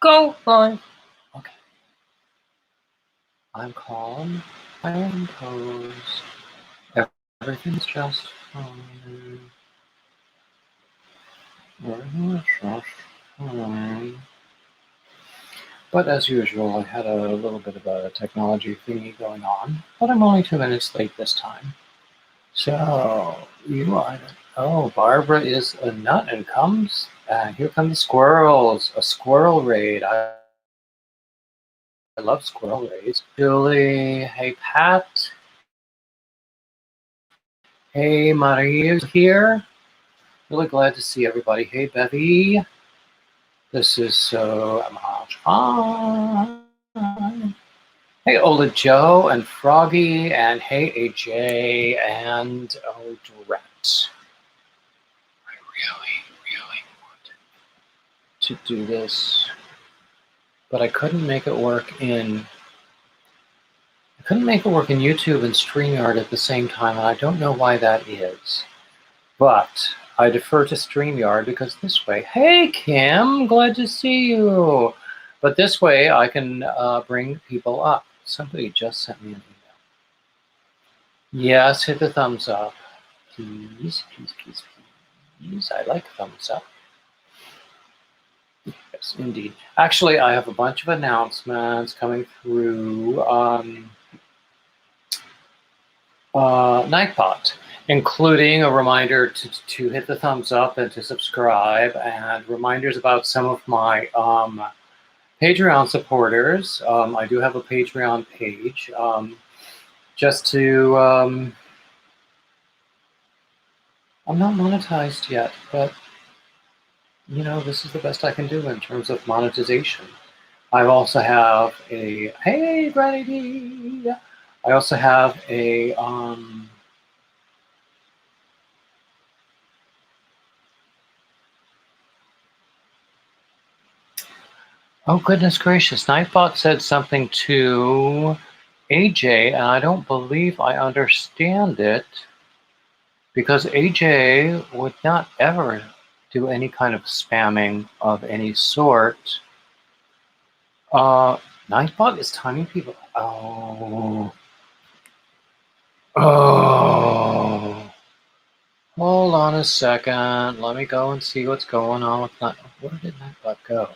Go live. Okay. I'm calm. I am composed. Everything's just fine. Everything's just fine. But as usual, I had a little bit of a technology thingy going on, but I'm only 2 minutes late this time. So, you are... Oh, Barbara is a nut and comes... here come the squirrels. A squirrel raid. I love squirrel raids. Julie, hey Pat. Hey Maria's here. Really glad to see everybody. Hey Bevy. This is so much fun. Hey Ola Joe and Froggy and hey AJ and Dorette. I really want to do this, but I couldn't make it work in YouTube and StreamYard at the same time, and I don't know why that is. But I defer to StreamYard because this way, hey Kim, glad to see you. But this way I can bring people up. Somebody just sent me an email. Yes, hit the thumbs up. Please, please, please, please. I like thumbs up. Yes, indeed. Actually, I have a bunch of announcements coming through Nightbot, including a reminder to hit the thumbs up and to subscribe, and reminders about some of my Patreon supporters. I do have a Patreon page. Just to, I'm not monetized yet, but you know, this is the best I can do in terms of monetization. I also have a, hey Granny D. I also have a, oh goodness gracious, Nightbot said something to AJ, and I don't believe I understand it, because AJ would not ever do any kind of spamming of any sort. Nightbot is timing people. Oh. Hold on a second. Let me go and see what's going on with Nightbot. Where did Nightbot go?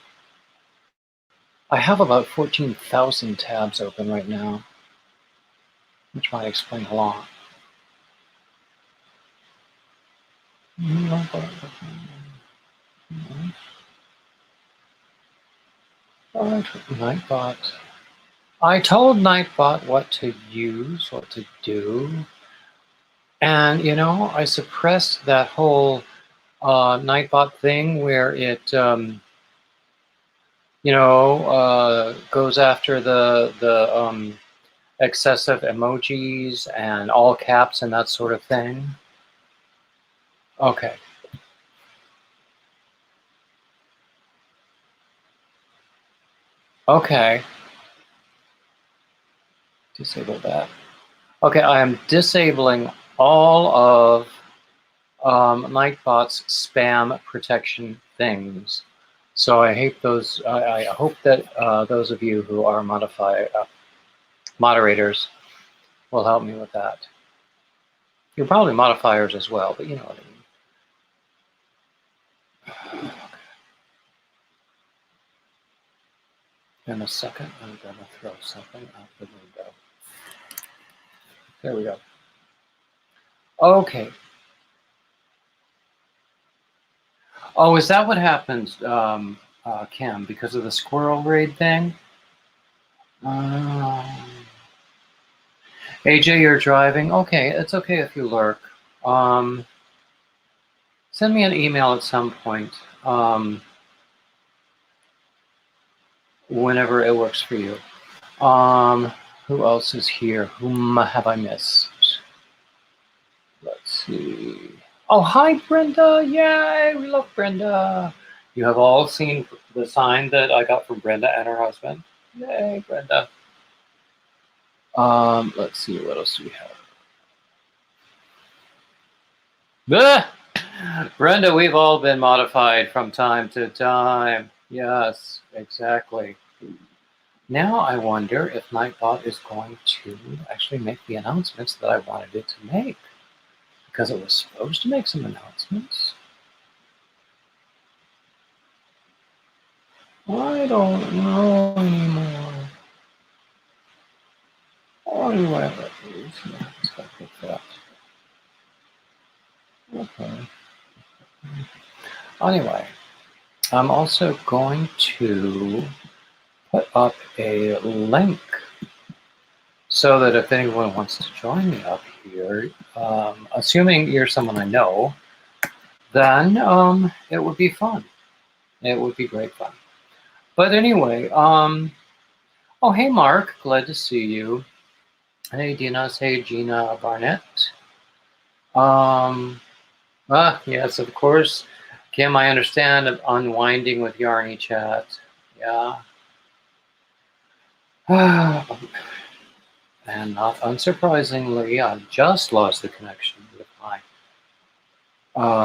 I have about 14,000 tabs open right now, which might explain a lot. Nightbot. I told Nightbot what to use, what to do, and you know, I suppressed that whole Nightbot thing where it, you know, goes after the excessive emojis and all caps and that sort of thing. Okay. Okay. Disable that. Okay, I am disabling all of Nightbot's spam protection things. So I hate those. I hope that those of you who are moderators will help me with that. You're probably modifiers as well, but you know what I mean. In a second, I'm going to throw something out the window. There we go. Okay. Oh, is that what happens, Kim, because of the squirrel raid thing? AJ, you're driving? Okay, it's okay if you lurk. Send me an email at some point, whenever it works for you. Who else is here? Whom have I missed? Let's see. Oh, hi, Brenda. Yay, we love Brenda. You have all seen the sign that I got from Brenda and her husband. Yay, Brenda. Let's see, what else do we have? Brenda, we've all been modified from time to time. Yes, exactly. Now I wonder if Nightbot is going to actually make the announcements that I wanted it to make. Because it was supposed to make some announcements. I don't know anymore. What do I have? Let's go pick that. Okay. Anyway, I'm also going to put up a link so that if anyone wants to join me up here, assuming you're someone I know, then it would be fun. It would be great fun. But anyway, oh, hey, Mark, glad to see you. Hey, Dinas. Hey, Gina Barnett. Yes, of course. Kim, I understand unwinding with Yarny Chat. Yeah. And not unsurprisingly, I just lost the connection with my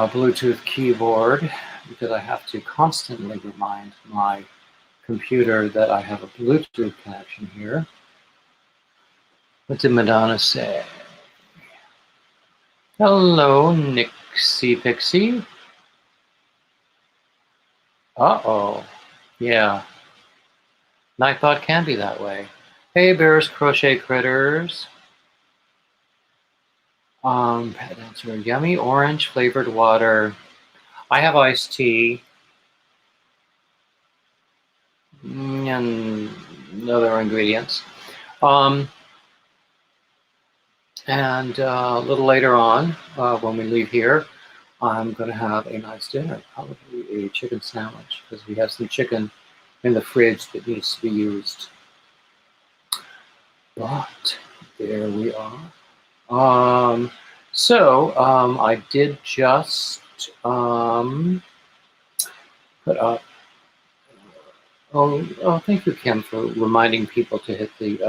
Bluetooth keyboard because I have to constantly remind my computer that I have a Bluetooth connection here. What did Madonna say? Hello, Nixie Pixie. Uh-oh. Yeah. Nightbot can be that way. Hey, Bears Crochet Critters. Pet answer. Yummy orange flavored water. I have iced tea. And other ingredients. And a little later on, when we leave here, I'm going to have a nice dinner, probably a chicken sandwich, because we have some chicken in the fridge that needs to be used. But there we are. I did just put up. Oh, thank you, Kim, for reminding people to hit the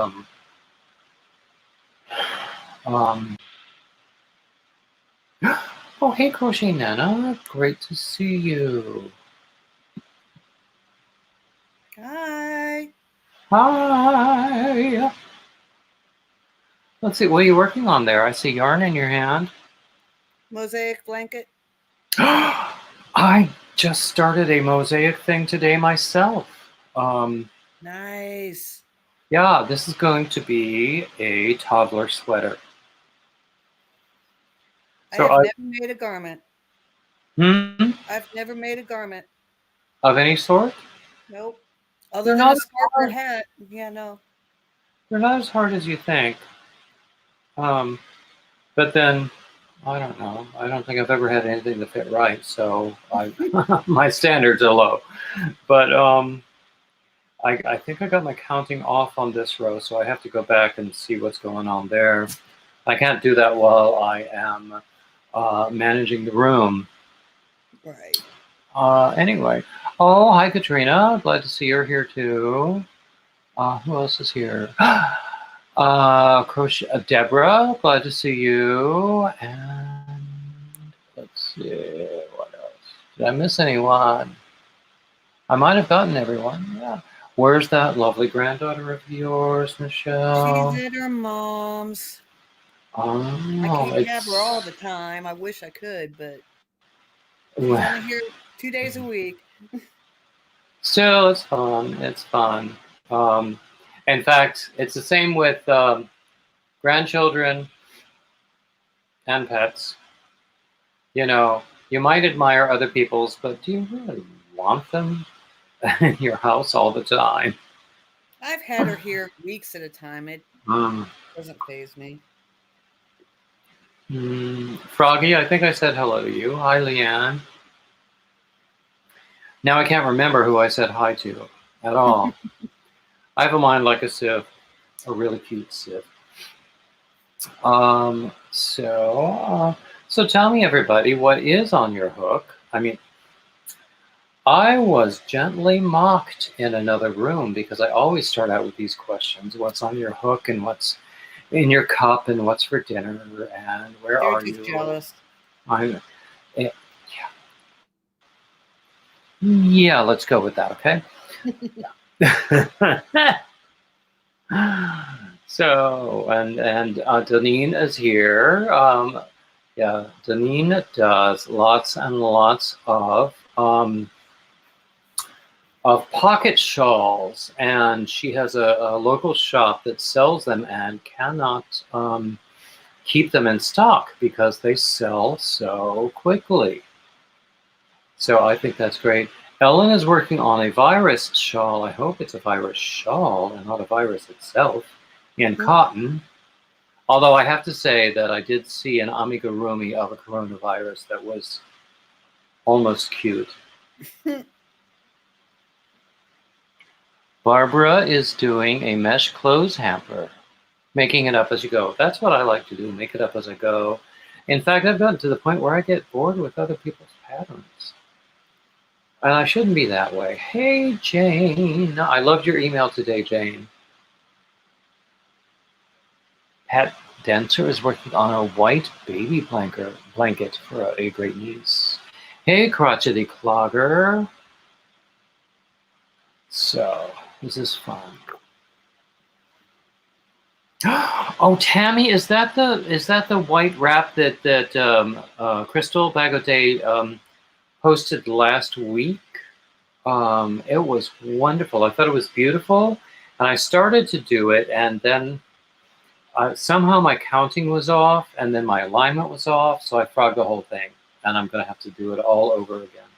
Oh, hey, Crochet Nana. Great to see you. Hi. Hi. Let's see, what are you working on there? I see yarn in your hand. Mosaic blanket. I just started a mosaic thing today myself. Nice. Yeah, this is going to be a toddler sweater. I So have never made a garment. hmm? I've never made a garment. Of any sort? Nope. Other They're than not a as scarf or hard. hat. Yeah, no. They're not as hard as you think. Um, but then I don't know. I don't think I've ever had anything that fit right, so my standards are low. But I think I got my counting off on this row, so I have to go back and see what's going on there. I can't do that while I am managing the room. Right. Anyway, oh, hi Katrina. Glad to see you're here too. Who else is here? Crochet, Deborah. Glad to see you. And let's see what else. Did I miss anyone? I might have gotten everyone. Yeah. Where's that lovely granddaughter of yours, She's Michelle? at her mom's. I Oh, can't have her all it's the time. I wish I could, but she's well, only here 2 days a week. still it's fun. It's fun. Um, in fact, it's the same with grandchildren and pets. You know, you might admire other people's, but do you really want them in your house all the time? I've had her here weeks at a time. It Mm. doesn't faze me. Froggy, I think I said hello to you. Hi, Leanne. Now I can't remember who I said hi to at all. I have a mind like a sieve, a really cute sieve. Um, so, so tell me, everybody, what is on your hook? I mean, I was gently mocked in another room because I always start out with these questions: what's on your hook, and what's in your cup, and what's for dinner, and where They're are just you? jealous. I'm, yeah. Yeah, let's go with that, okay? So, and Deneen is here. Yeah, Deneen does lots and lots of pocket shawls, and she has a local shop that sells them and cannot keep them in stock because they sell so quickly. So I think that's great. Ellen is working on a virus shawl. I hope it's a virus shawl and not a virus itself in cotton. Although I have to say that I did see an amigurumi of a coronavirus that was almost cute. Barbara is doing a mesh clothes hamper, making it up as you go. That's what I like to do, make it up as I go. In fact, I've gotten to the point where I get bored with other people's patterns. And I shouldn't be that way. Hey, Jane. I loved your email today, Jane. Pat Denter is working on a white baby blanket for a great niece. Hey, crotchety clogger. So, this is fun. Oh, Tammy, is that the white wrap that Crystal Bagodet posted last week? It was wonderful. I thought it was beautiful, and I started to do it, and then somehow my counting was off, and then my alignment was off, so I frogged the whole thing, and I'm going to have to do it all over again.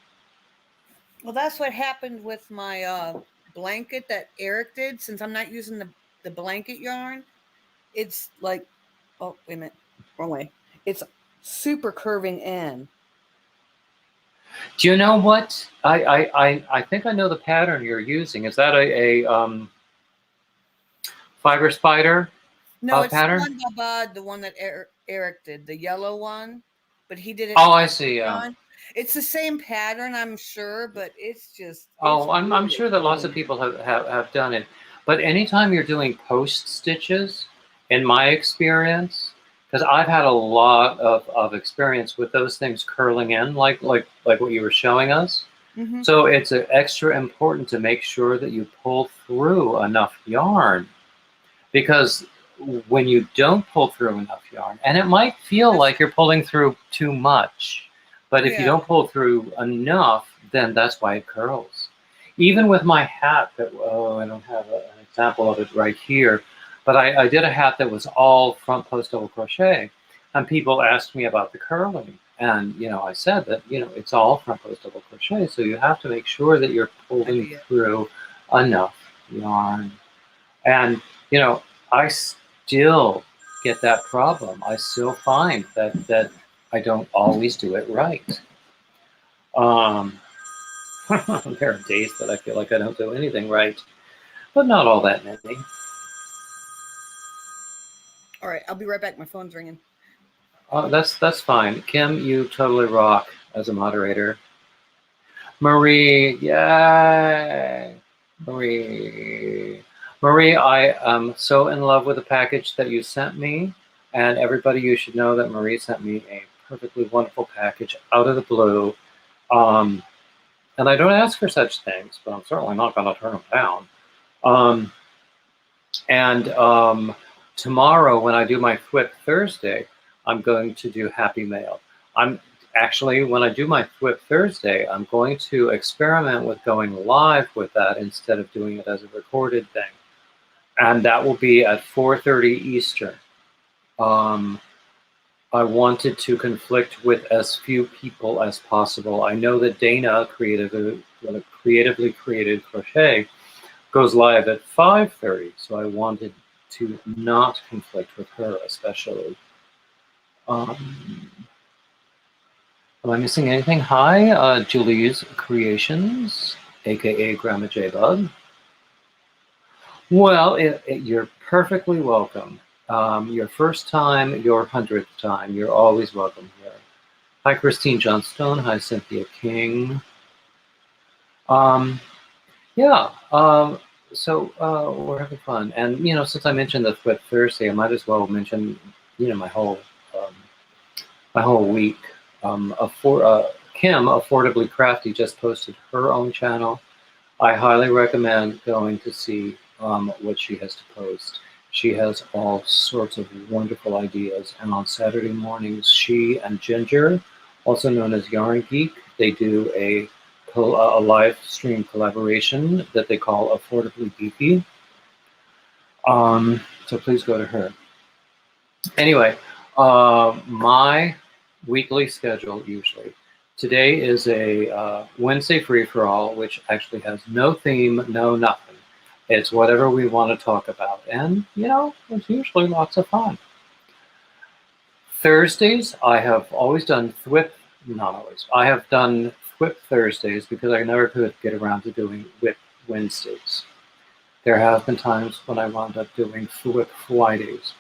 Well, that's what happened with my blanket that Eric did. Since I'm not using the blanket yarn, it's like, oh, wait a minute, wrong way. It's super curving in. Do you know what? I think I know the pattern you're using. Is that a fiber spider? No, it's pattern? the one that Eric did, the yellow one, but he did it. Oh, I see. Yeah. It's the same pattern, I'm sure, but it's just. Oh, I'm sure that lots of people have done it, but anytime you're doing post stitches, in my experience, because I've had a lot of experience with those things curling in, like what you were showing us. Mm-hmm. So it's extra important to make sure that you pull through enough yarn, because when you don't pull through enough yarn, and it might feel like you're pulling through too much, but if you don't pull through enough, then that's why it curls. Even with my hat, I don't have an example of it right here, but I did a hat that was all front post double crochet, and people asked me about the curling, and I said that it's all front post double crochet, so you have to make sure that you're pulling through enough yarn. And I still get that problem. I still find that I don't always do it right. There are days that I feel like I don't do anything right, but not all that many. All right, I'll be right back. My phone's ringing. That's fine. Kim, you totally rock as a moderator. Marie, yay! Marie, I am so in love with the package that you sent me, and everybody, you should know that Marie sent me a perfectly wonderful package out of the blue. And I don't ask for such things, but I'm certainly not going to turn them down. Tomorrow, when I do my Thwip Thursday, I'm going to do Happy Mail. When I do my Thwip Thursday, I'm going to experiment with going live with that instead of doing it as a recorded thing. And that will be at 4:30 Eastern. I wanted to conflict with as few people as possible. I know that Dana, Creatively Created Crochet, goes live at 5:30, so I wanted to not conflict with her especially. Am I missing anything? Hi, Julie's Creations, aka Grandma J Bug. Well, you're perfectly welcome. Your first time, your 100th time, you're always welcome here. Hi, Christine Johnstone. Hi, Cynthia King. So we're having fun, and since I mentioned the Thwip Thursday, I might as well mention my whole week. Kim, Affordably Crafty, just posted her own channel. I highly recommend going to see what she has to post. She has all sorts of wonderful ideas. And on Saturday mornings, she and Ginger, also known as Yarn Geek, they do a live stream collaboration that they call Affordably Geeky. So please go to her. Anyway, my weekly schedule usually. Today is a Wednesday free-for-all, which actually has no theme, no nothing. It's whatever we want to talk about. And, you know, it's usually lots of fun. Thursdays, I have always done not always. I have done Thwip Thursdays because I never could get around to doing Whip Wednesdays. There have been times when I wound up doing Thwip Fridays.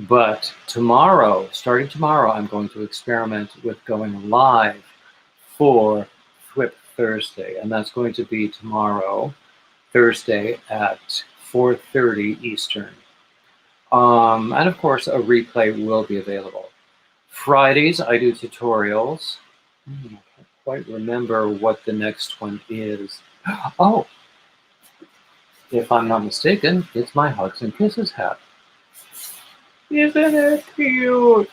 But tomorrow, starting tomorrow, I'm going to experiment with going live for Thwip Thursday. And that's going to be tomorrow, Thursday at 4:30 Eastern. And of course, a replay will be available. Fridays, I do tutorials. I can't quite remember what the next one is. Oh, if I'm not mistaken, it's my Hugs and Kisses hat. Isn't it cute?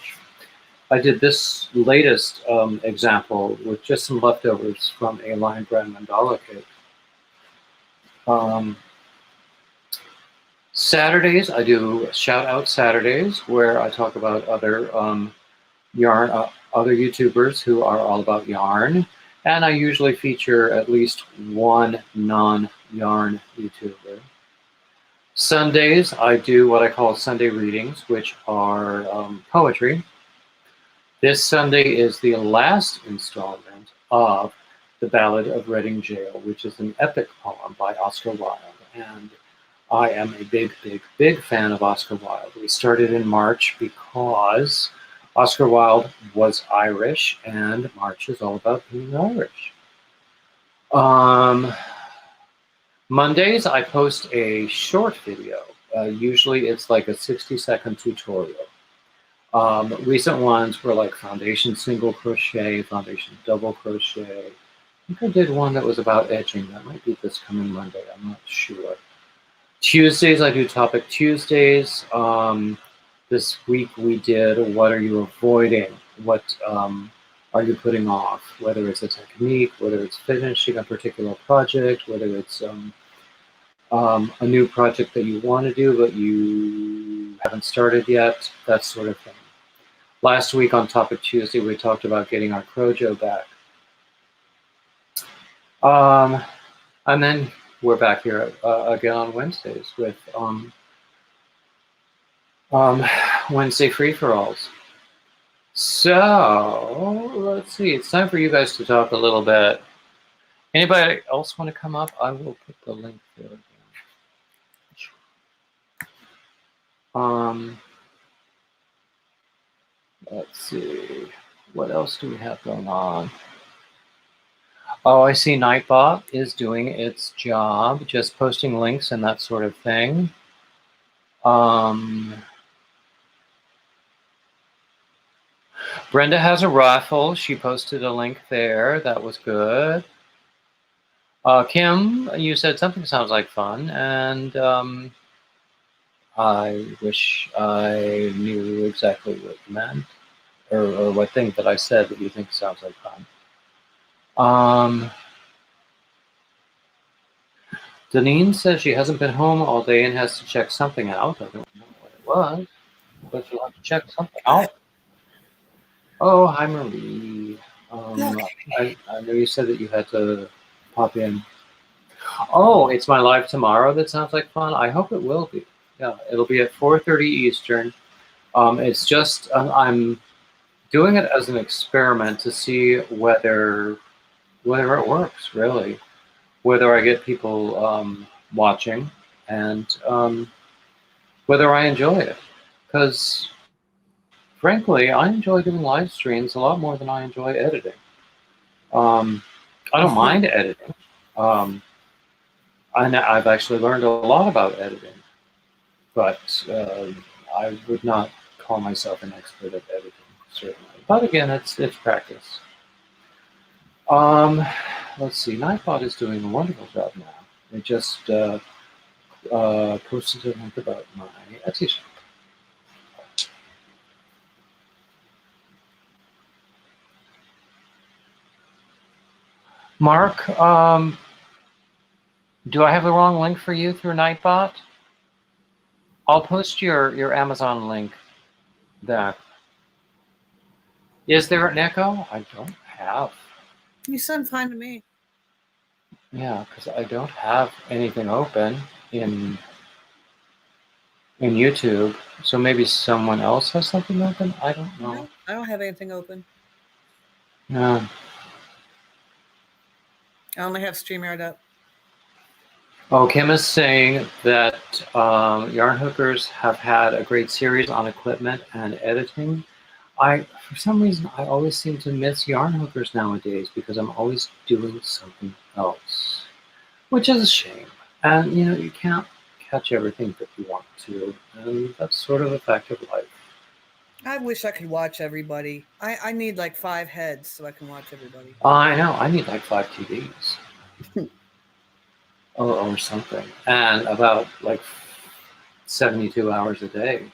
I did this latest example with just some leftovers from a Lion Brand mandala kit. Saturdays, I do shout out Saturdays where I talk about other yarn, other YouTubers who are all about yarn, and I usually feature at least one non-yarn YouTuber. Sundays, I do what I call Sunday readings, which are poetry. This Sunday is the last installment of The Ballad of Reading Jail, which is an epic poem by Oscar Wilde. And I am a big, big, big fan of Oscar Wilde. We started in March because Oscar Wilde was Irish, and March is all about being Irish. Mondays, I post a short video. Usually it's like a 60-second tutorial. Recent ones were like foundation single crochet, foundation double crochet. I think I did one that was about edging. That might be this coming Monday. I'm not sure. Tuesdays, I do Topic Tuesdays. This week we did What Are You Avoiding? What are you putting off? Whether it's a technique, whether it's finishing a particular project, whether it's a new project that you want to do but you haven't started yet, that sort of thing. Last week on Topic Tuesday, we talked about getting our Crojo back. And then we're back here again on Wednesdays with Wednesday free-for-alls. So, let's see. It's time for you guys to talk a little bit. Anybody else want to come up? I will put the link there again. Let's see. What else do we have going on? Oh, I see Nightbot is doing its job, just posting links and that sort of thing. Brenda has a raffle. She posted a link there. That was good. Kim, you said something sounds like fun, and I wish I knew exactly what you meant, or what thing that I said that you think sounds like fun. Deneen says she hasn't been home all day and has to check something out. I don't know what it was, but you'll have to check something out. Oh, hi, Marie. I know you said that you had to pop in. Oh, it's my live tomorrow. That sounds like fun. I hope it will be. Yeah, it'll be at 4:30 Eastern. It's just I'm doing it as an experiment to see whether it works, really. Whether I get people watching and whether I enjoy it. Because, frankly, I enjoy doing live streams a lot more than I enjoy editing. I don't mind editing. I've actually learned a lot about editing. But I would not call myself an expert at editing, certainly. But again, it's practice. Let's see. Nightbot is doing a wonderful job now. They just posted a link about my Etsy shop. Mark, do I have the wrong link for you through Nightbot? I'll post your Amazon link there. Is there an echo? I don't have. You sound fine to me. Yeah, because I don't have anything open in YouTube. So maybe someone else has something open? I don't know. No, I don't have anything open. Yeah. I only have StreamYard up. Oh, Kim is saying that yarn hookers have had a great series on equipment and editing. For some reason, I always seem to miss yarn hookers nowadays because I'm always doing something else, which is a shame. And you can't catch everything that you want to, and that's sort of a fact of life. I wish I could watch everybody. I need like 5 heads so I can watch everybody. I know. I need like 5 TVs. or something, and about like 72 hours a day.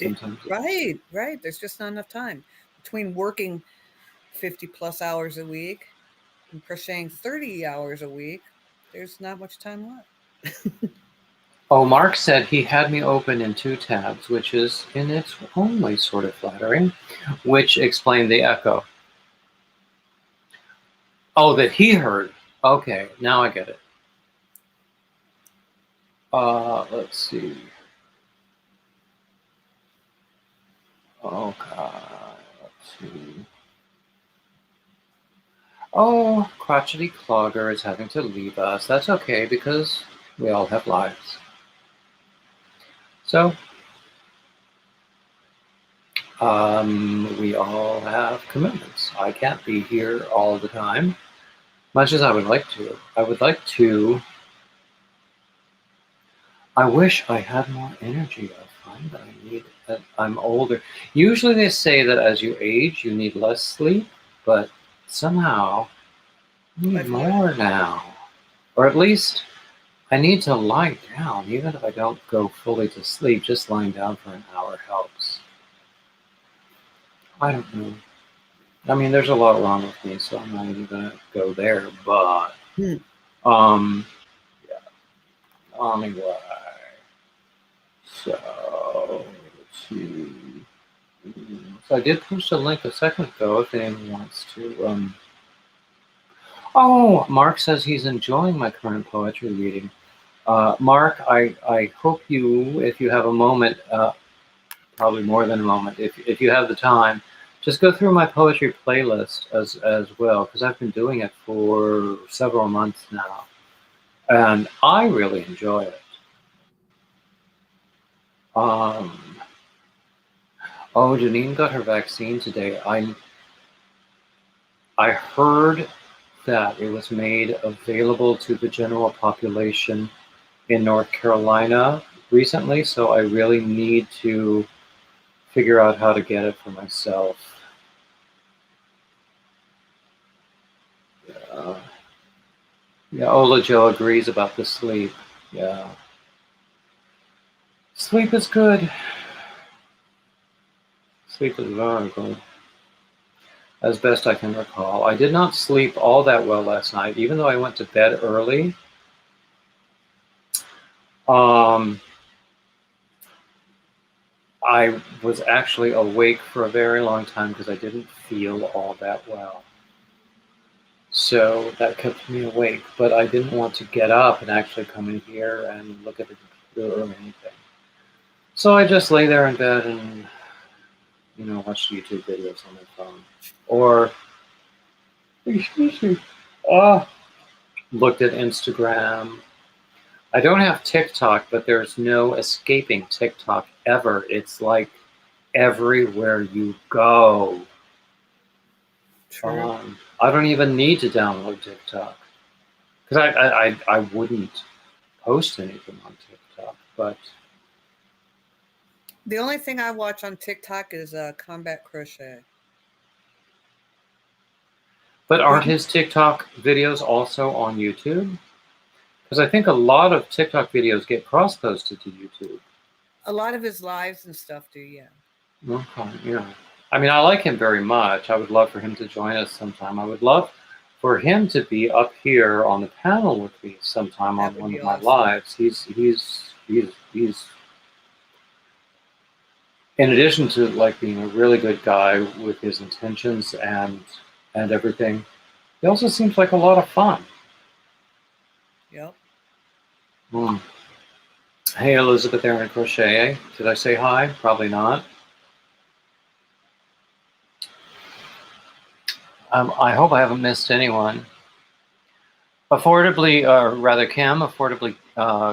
Sometimes. Right. There's just not enough time between working 50 plus hours a week and crocheting 30 hours a week. There's not much time left. Oh, Mark said he had me open in 2 tabs, which is in its own way sort of flattering, which explained the echo. Oh, that he heard. Okay, now I get it. Let's see. Oh, God. Let's see. Oh, crotchety clogger is having to leave us. That's okay, because we all have lives. So, we all have commitments. I can't be here all the time, much as I would like to. I wish I had more energy. I find that I need that I'm older. Usually they say that as you age, you need less sleep, but somehow I need more now. Or at least I need to lie down, even if I don't go fully to sleep. Just lying down for an hour helps. I don't know. I mean, there's a lot wrong with me, so I'm not even gonna go there. But yeah. Anyway, so let's see. So I did post a link a second ago if anyone wants to. Oh, Mark says he's enjoying my current poetry reading. Mark, I hope you, if you have a moment, probably more than a moment, if you have the time, just go through my poetry playlist as well, because I've been doing it for several months now, and I really enjoy it. Oh, Janine got her vaccine today. I heard that it was made available to the general population in North Carolina recently, so I really need to figure out how to get it for myself. Yeah, Ola Joe agrees about the sleep. Yeah. Sleep is good. Sleep is very good. As best I can recall. I did not sleep all that well last night, even though I went to bed early. I was actually awake for a very long time because I didn't feel all that well. So that kept me awake, but I didn't want to get up and actually come in here and look at the computer or anything. So I just lay there in bed and, watched YouTube videos on my phone. Or, looked at Instagram. I don't have TikTok, but there's no escaping TikTok ever. It's like everywhere you go. True. I don't even need to download TikTok because I wouldn't post anything on TikTok. But The only thing I watch on TikTok is combat crochet. But aren't his TikTok videos also on YouTube? Because I think a lot of TikTok videos get cross-posted to YouTube. A lot of his lives and stuff do, yeah. Okay, yeah. I mean, I like him very much. I would love for him to join us sometime. I would love for him to be up here on the panel with me sometime That on would one be of my awesome. lives. He's in addition to like being a really good guy with his intentions and everything, he also seems like a lot of fun. Yep. Hmm. Hey, Elizabeth Aaron Crochet. Did I say hi? Probably not. I hope I haven't missed anyone. Affordably, or rather, Cam, affordably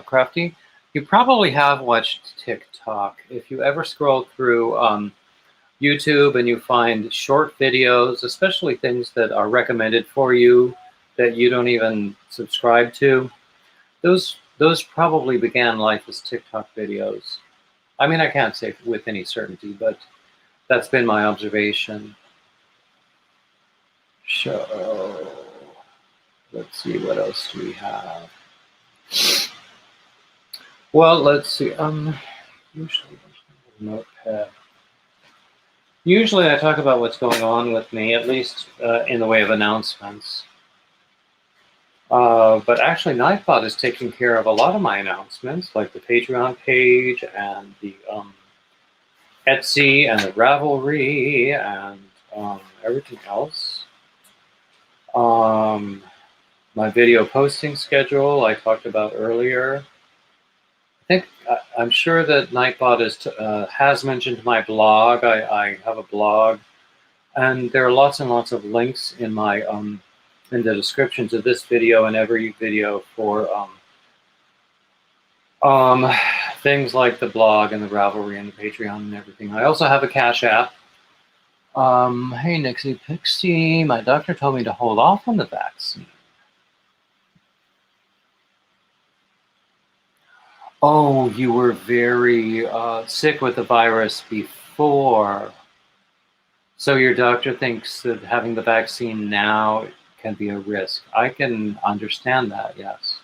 crafty. You probably have watched TikTok. If you ever scroll through YouTube and you find short videos, especially things that are recommended for you that you don't even subscribe to, those probably began life as TikTok videos. I mean, I can't say with any certainty, but that's been my observation. So let's see, what else do we have? Well, let's see. Usually there's a notepad. Usually I talk about what's going on with me, at least in the way of announcements. But actually, Nightbot is taking care of a lot of my announcements, like the Patreon page and the Etsy and the Ravelry and everything else. My video posting schedule I talked about earlier. I'm sure that Nightbot has mentioned my blog. I have a blog, and there are lots and lots of links in my in the description to this video and every video for things like the blog and the Ravelry and the Patreon and everything. I also have a Cash App. Hey, Nixie Pixie, my doctor told me to hold off on the vaccine. Oh, you were very sick with the virus before. So your doctor thinks that having the vaccine now can be a risk. I can understand that, yes.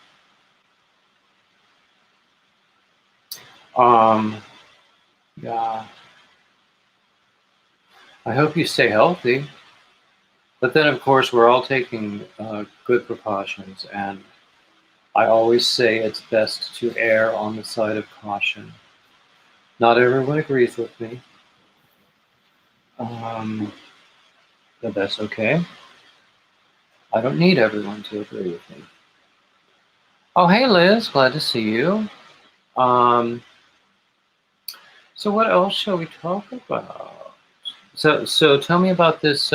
Yeah. I hope you stay healthy. But then, of course, we're all taking good precautions, and I always say it's best to err on the side of caution. Not everyone agrees with me, but that's okay. I don't need everyone to agree with me. Oh, hey, Liz, glad to see you. So what else shall we talk about? So tell me about this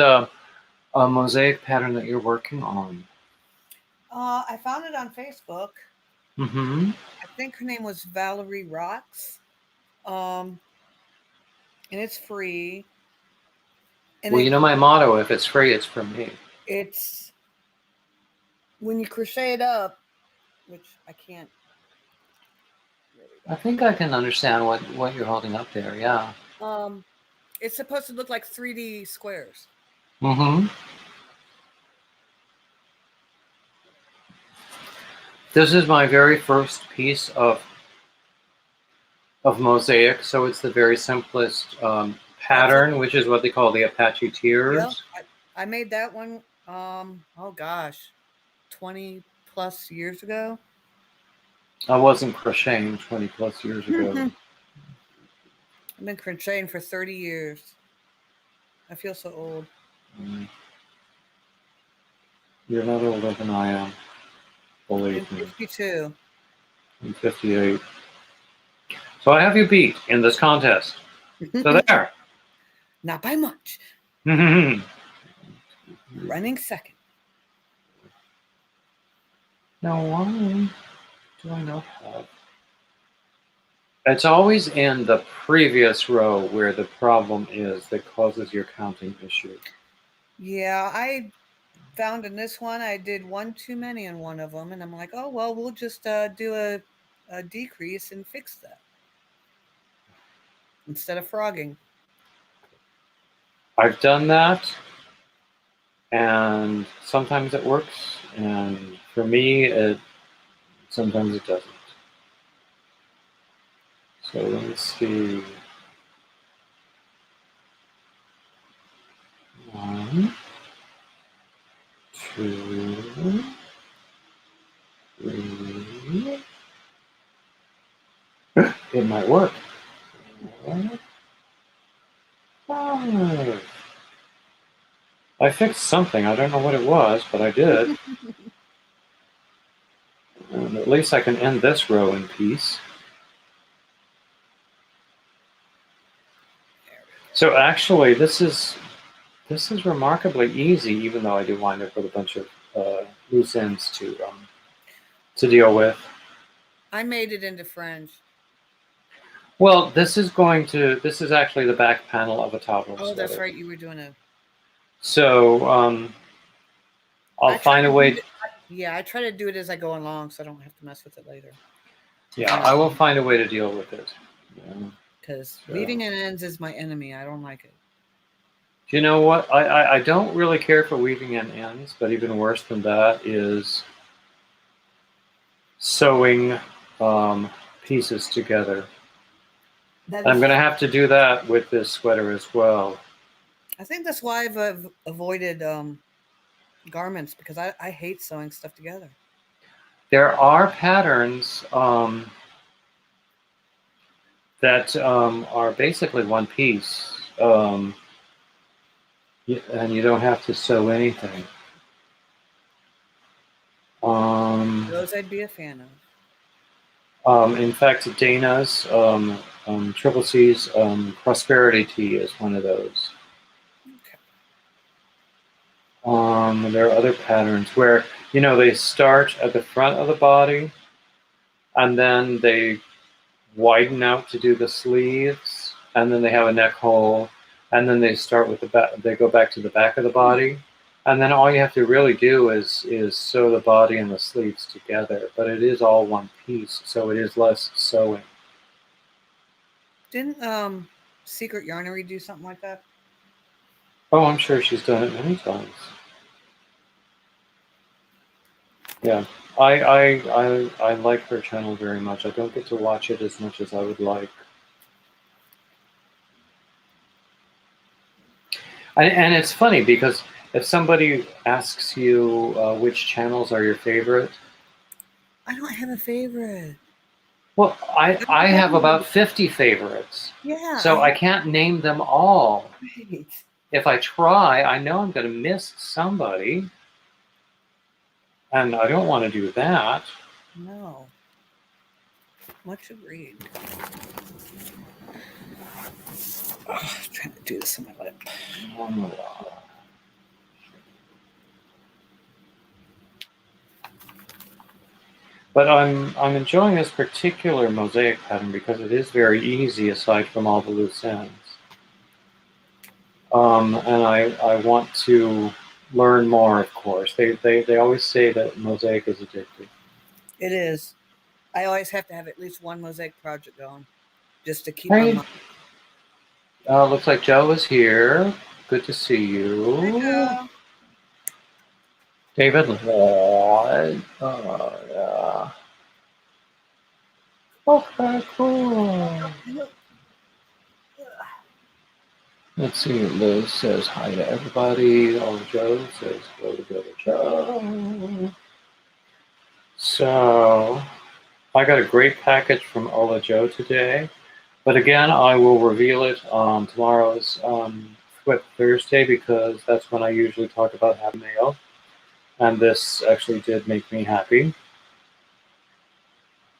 mosaic pattern that you're working on. I found it on Facebook. Mm-hmm. I think her name was Valerie Rocks. And it's free. And Well, you know my motto: if it's free, it's for me. it's when you crochet it up, which I can't really. I think I can understand what you're holding up there. Yeah. It's supposed to look like 3D squares. Mm-hmm. This is my very first piece of mosaic, so it's the very simplest pattern, which is what they call the Apache Tears. Yep, I made that one. Oh gosh, 20 plus years ago. I wasn't crocheting 20 plus years ago. I've been crocheting for 30 years. I feel so old. You're not older than I am. Believe I'm me. 52. I'm 58. So I have you beat in this contest. So there. Not by much. Running second. Now why do I not have? It's always in the previous row where the problem is that causes your counting issue. Yeah, I found in this one I did one too many in one of them, and I'm like, oh well, we'll just do a decrease and fix that instead of frogging. I've done that, and sometimes it works, and for me, sometimes it doesn't. So let me see. 1, 2, 3. It might work. 5. I fixed something. I don't know what it was, but I did. And at least I can end this row in peace. So actually, this is remarkably easy, even though I do wind up with a bunch of loose ends to deal with. I made it into French. Well, this is actually the back panel of a toddler Oh, sweater. that's right. You were doing a. So I'll find a way. Yeah, I try to do it as I go along, so I don't have to mess with it later. Yeah, I will find a way to deal with it. Because weaving in ends is my enemy. I don't like it. Do you know what? I don't really care for weaving in ends, but even worse than that is sewing pieces together. I'm going to have to do that with this sweater as well. I think that's why I've avoided garments, because I hate sewing stuff together. There are patterns that are basically one piece, and you don't have to sew anything. Those I'd be a fan of. In fact, Dana's Triple C's Prosperity Tee is one of those. Okay. There are other patterns where, they start at the front of the body, and then they widen out to do the sleeves, and then they have a neck hole, and then they start with the back. They go back to the back of the body, and then all you have to really do is sew the body and the sleeves together. But it is all one piece, so it is less sewing. Didn't Secret Yarnery do something like that? Oh, I'm sure she's done it many times. Yeah, I like her channel very much. I don't get to watch it as much as I would like. And it's funny because if somebody asks you which channels are your favorite, I don't have a favorite. Well, I have about 50 favorites. Yeah. So I can't name them all. Right. If I try, I know I'm going to miss somebody. And I don't want to do that. No. Much agreed. Oh, I'm trying to do this on my lip. But I'm enjoying this particular mosaic pattern because it is very easy aside from all the loose ends. And I want to learn more, of course. They always say that mosaic is addictive. It is. I always have to have at least one mosaic project going, just to keep Hey. my mind. Looks like Joe is here. Good to see you. Hi, Joe. David Lloyd. Yeah. Okay, cool. Let's see. Liz says hi to everybody. Oh, Joe says go to Joe. So, I got a great package from Ola Joe today. But again, I will reveal it on tomorrow's Flip Thursday because that's when I usually talk about happy mail. And this actually did make me happy,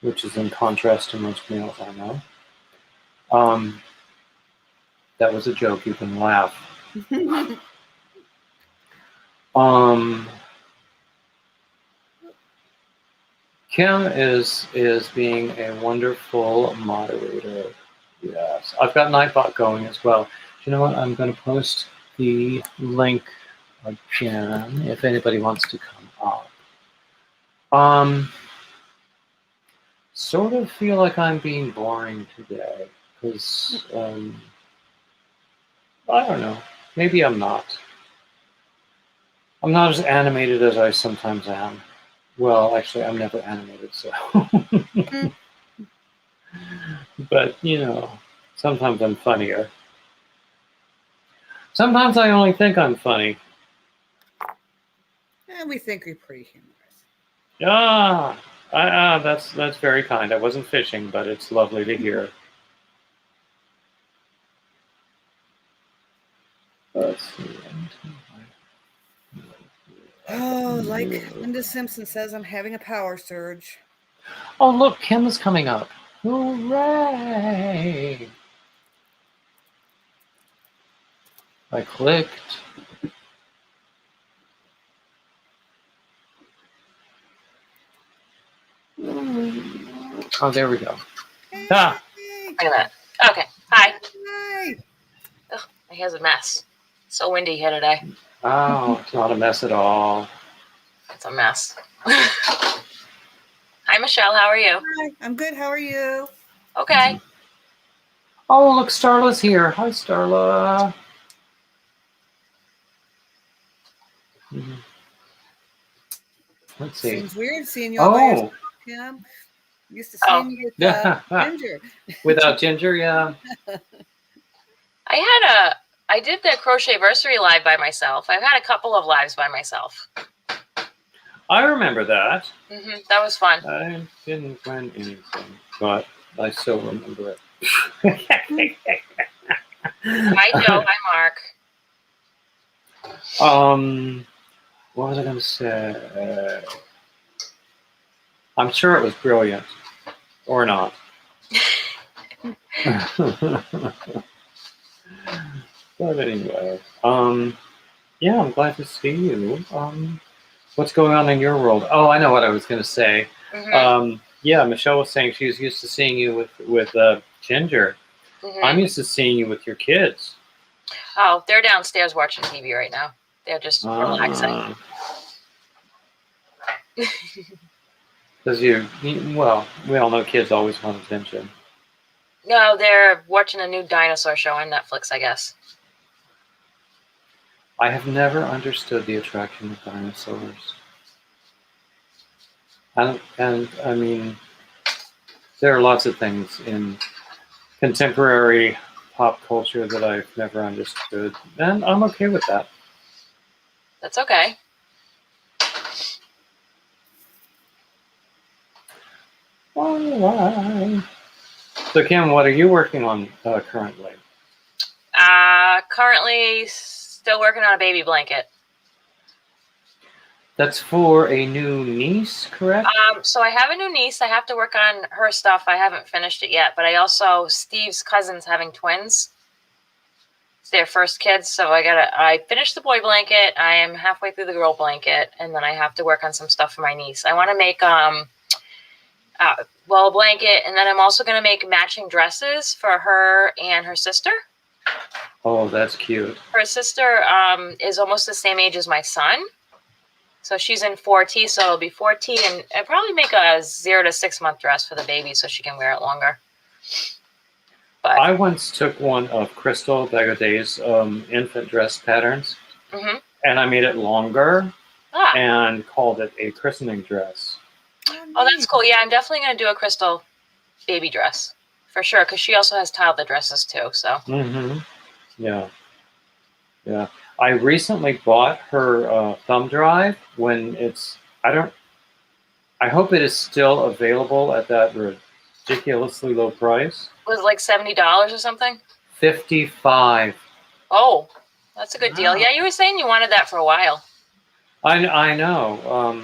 which is in contrast to most mails I know. That was a joke. You can laugh. Kim is being a wonderful moderator. Yes, I've got Nightbot going as well. You know what? I'm going to post the link again if anybody wants to come up. Sort of feel like I'm being boring today because I don't know. Maybe I'm not. I'm not as animated as I sometimes am. Well, actually, I'm never animated, so. But, sometimes I'm funnier. Sometimes I only think I'm funny. And we think you're pretty humorous. That's very kind. I wasn't fishing, but it's lovely to hear. Let's see. Oh, like Linda Simpson says, I'm having a power surge. Oh, look, Kim's coming up. Hooray! I clicked. Oh, there we go. Hey, Ah. Wait a minute. Okay. Hi. hi. Ugh, my hair's a mess. So windy here today. Oh, it's not a mess at all. It's a mess. Hi, Michelle. How are you? Hi, I'm good. How are you? Okay. Oh, look, Starla's here. Hi, Starla. Let's see. Seems weird seeing you all by yourself, Oh, Kim. Used to seeing you with Ginger. Without Ginger, yeah. I did the crochet-versary live by myself. I've had a couple of lives by myself. I remember that. That was fun. I didn't win anything, but I still remember it. Hi, Joe. Hi, Mark. What was I going to say? I'm sure it was brilliant, or not. But anyway, yeah, I'm glad to see you. What's going on in your world? Oh, I know what I was going to say. Yeah, Michelle was saying she was used to seeing you with Ginger. I'm used to seeing you with your kids. Oh, they're downstairs watching TV right now. They're just relaxing. Because well, we all know kids always want attention. No, they're watching a new dinosaur show on Netflix, I guess. I have never understood the attraction of dinosaurs. And I mean, there are lots of things in contemporary pop culture that I've never understood, and I'm okay with that. That's okay. All right. So, Kim, what are you working on currently? Currently still working on a baby blanket. That's for a new niece, correct? So I have a new niece. I have to work on her stuff. I haven't finished it yet, but Steve's cousin's having twins. It's their first kids, so I finished the boy blanket. I am halfway through the girl blanket, and then I have to work on some stuff for my niece. I want to make a blanket, and then I'm also going to make matching dresses for her and her sister. Oh, that's cute. Her sister is almost the same age as my son. So she's in 4T, so it'll be 4T, and I'll probably make a 0 to 6 month dress for the baby so she can wear it longer. But I once took one of Crystal Bagodet's infant dress patterns, and I made it longer and called it a christening dress. Oh, that's cool. Yeah, I'm definitely going to do a Crystal baby dress for sure, because she also has toddler dresses too. So. Yeah. I recently bought her thumb drive when I hope it is still available at that ridiculously low price. Was it like $70 or something? $55. Oh, that's a good deal. Yeah, you were saying you wanted that for a while. I know.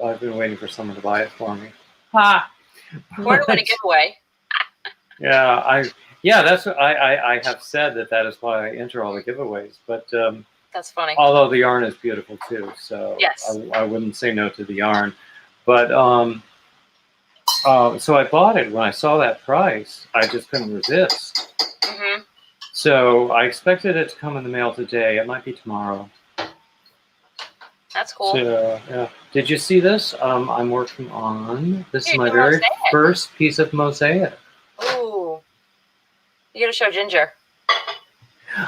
I've been waiting for someone to buy it for me. Or to win a giveaway. That's what I have said that is why I enter all the giveaways. But that's funny. Although the yarn is beautiful too, so yes. I wouldn't say no to the yarn. But so I bought it when I saw that price. I just couldn't resist. So I expected it to come in the mail today. It might be tomorrow. That's cool. So, yeah. Did you see this? I'm working on this. Is my very first piece of mosaic. Ooh. You gotta show Ginger.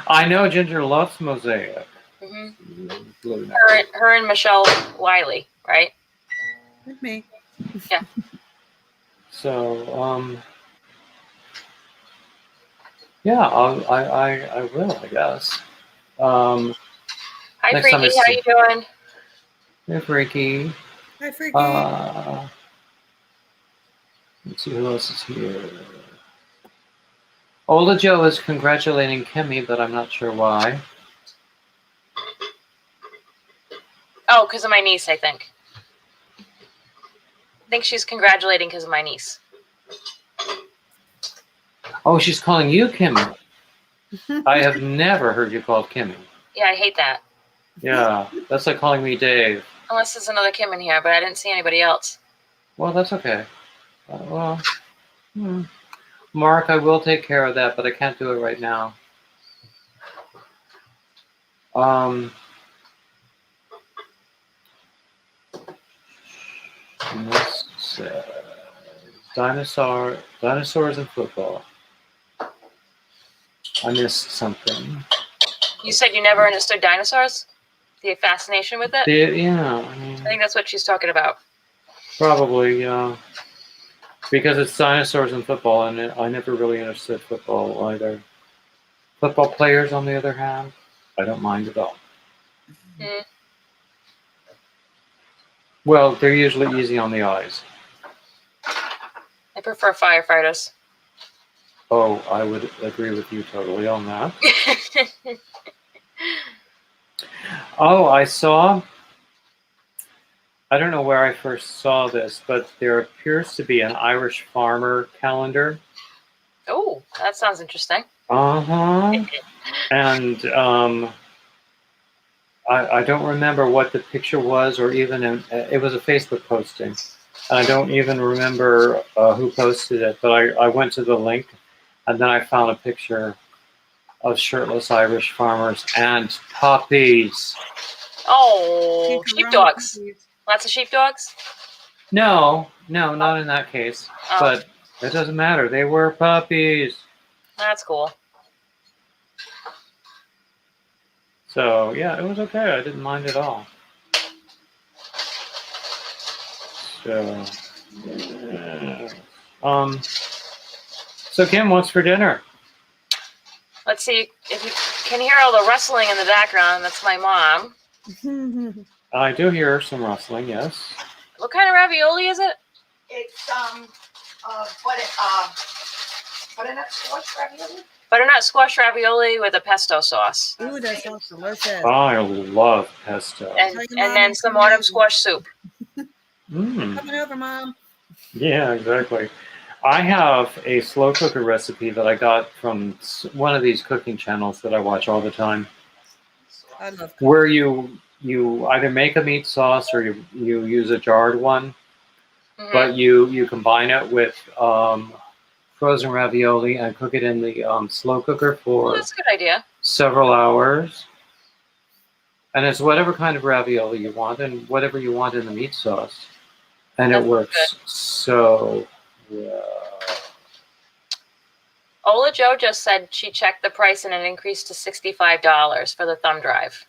I know Ginger loves mosaic. Blue neck. Her and Michelle Wiley, right? With me. Yeah. So, yeah, I will, I guess. Hi, Next time I Freaky. How see- you doing? Hey, Freaky. Hi, Freaky. Let's see who else is here. Ola Joe is congratulating Kimmy, but I'm not sure why. Oh, because of my niece, I think. I think she's congratulating because of my niece. Oh, she's calling you Kimmy. I have never heard you called Kimmy. Yeah, I hate that. Yeah, that's like calling me Dave. Unless there's another Kim in here, but I didn't see anybody else. Well, that's okay. Mark, I will take care of that, but I can't do it right now. Next, dinosaurs and football. I missed something. You said you never understood dinosaurs? The fascination with it? Yeah, I think that's what she's talking about. probably, because it's dinosaurs and football, and I never really understood football either. Football players, on the other hand, I don't mind at all. Mm. Well, they're usually easy on the eyes. I prefer firefighters. Oh, I would agree with you totally on that. Oh, I don't know where I first saw this, but there appears to be an Irish farmer calendar. Oh, that sounds interesting. Uh-huh. And I don't remember what the picture was, or even it was a Facebook posting. And I don't even remember who posted it, but I went to the link, and then I found a picture of shirtless Irish farmers and puppies. Oh, sheepdogs. Lots of sheepdogs? No, not in that case. Oh. But it doesn't matter. They were puppies. That's cool. So, yeah, it was okay. I didn't mind at all. So, so Kim, what's for dinner? Let's see if you can hear all the rustling in the background. That's my mom. I do hear some rustling, yes. What kind of ravioli is it? It's butternut squash ravioli. Butternut squash ravioli with a pesto sauce. Ooh, that sounds delicious. I love pesto. And then some autumn squash soup. Coming over, Mom. Yeah, exactly. I have a slow cooker recipe that I got from one of these cooking channels that I watch all the time. I love cooking. Where you either make a meat sauce or you use a jarred one, but you combine it with frozen ravioli and cook it in the slow cooker for that's a good idea. several hours. And it's whatever kind of ravioli you want and whatever you want in the meat sauce. And it works so well. Ola Jo just said she checked the price and it increased to $65 for the thumb drive.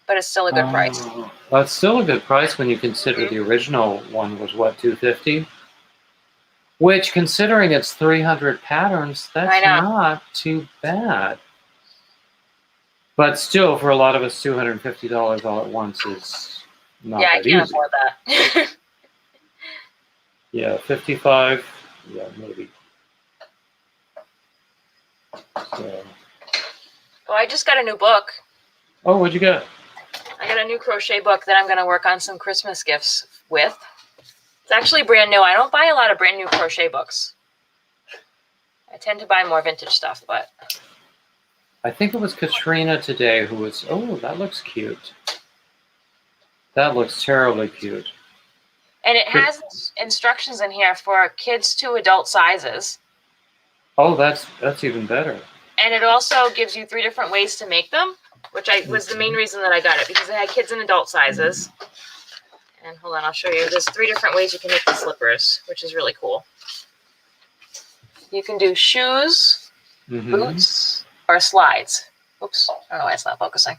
But it's still a good price. That's still a good price when you consider the original one was, what, $250? Which, considering it's 300 patterns, that's not too bad. But still, for a lot of us, $250 all at once is not that easy. Yeah, I can't afford that. Yeah, 55. Yeah, maybe. So. Oh, I just got a new book. Oh, what'd you get? I got a new crochet book that I'm going to work on some Christmas gifts with. It's actually brand new. I don't buy a lot of brand new crochet books. I tend to buy more vintage stuff, but... I think it was Katrina today who was, oh, that looks cute. That looks terribly cute. And it has instructions in here for kids to adult sizes. Oh, that's even better. And it also gives you 3 different ways to make them, which was the main reason that I got it, because it had kids in adult sizes. And hold on, I'll show you. There's 3 different ways you can make the slippers, which is really cool. You can do shoes, boots, or slides. Oops, I don't know why it's not focusing.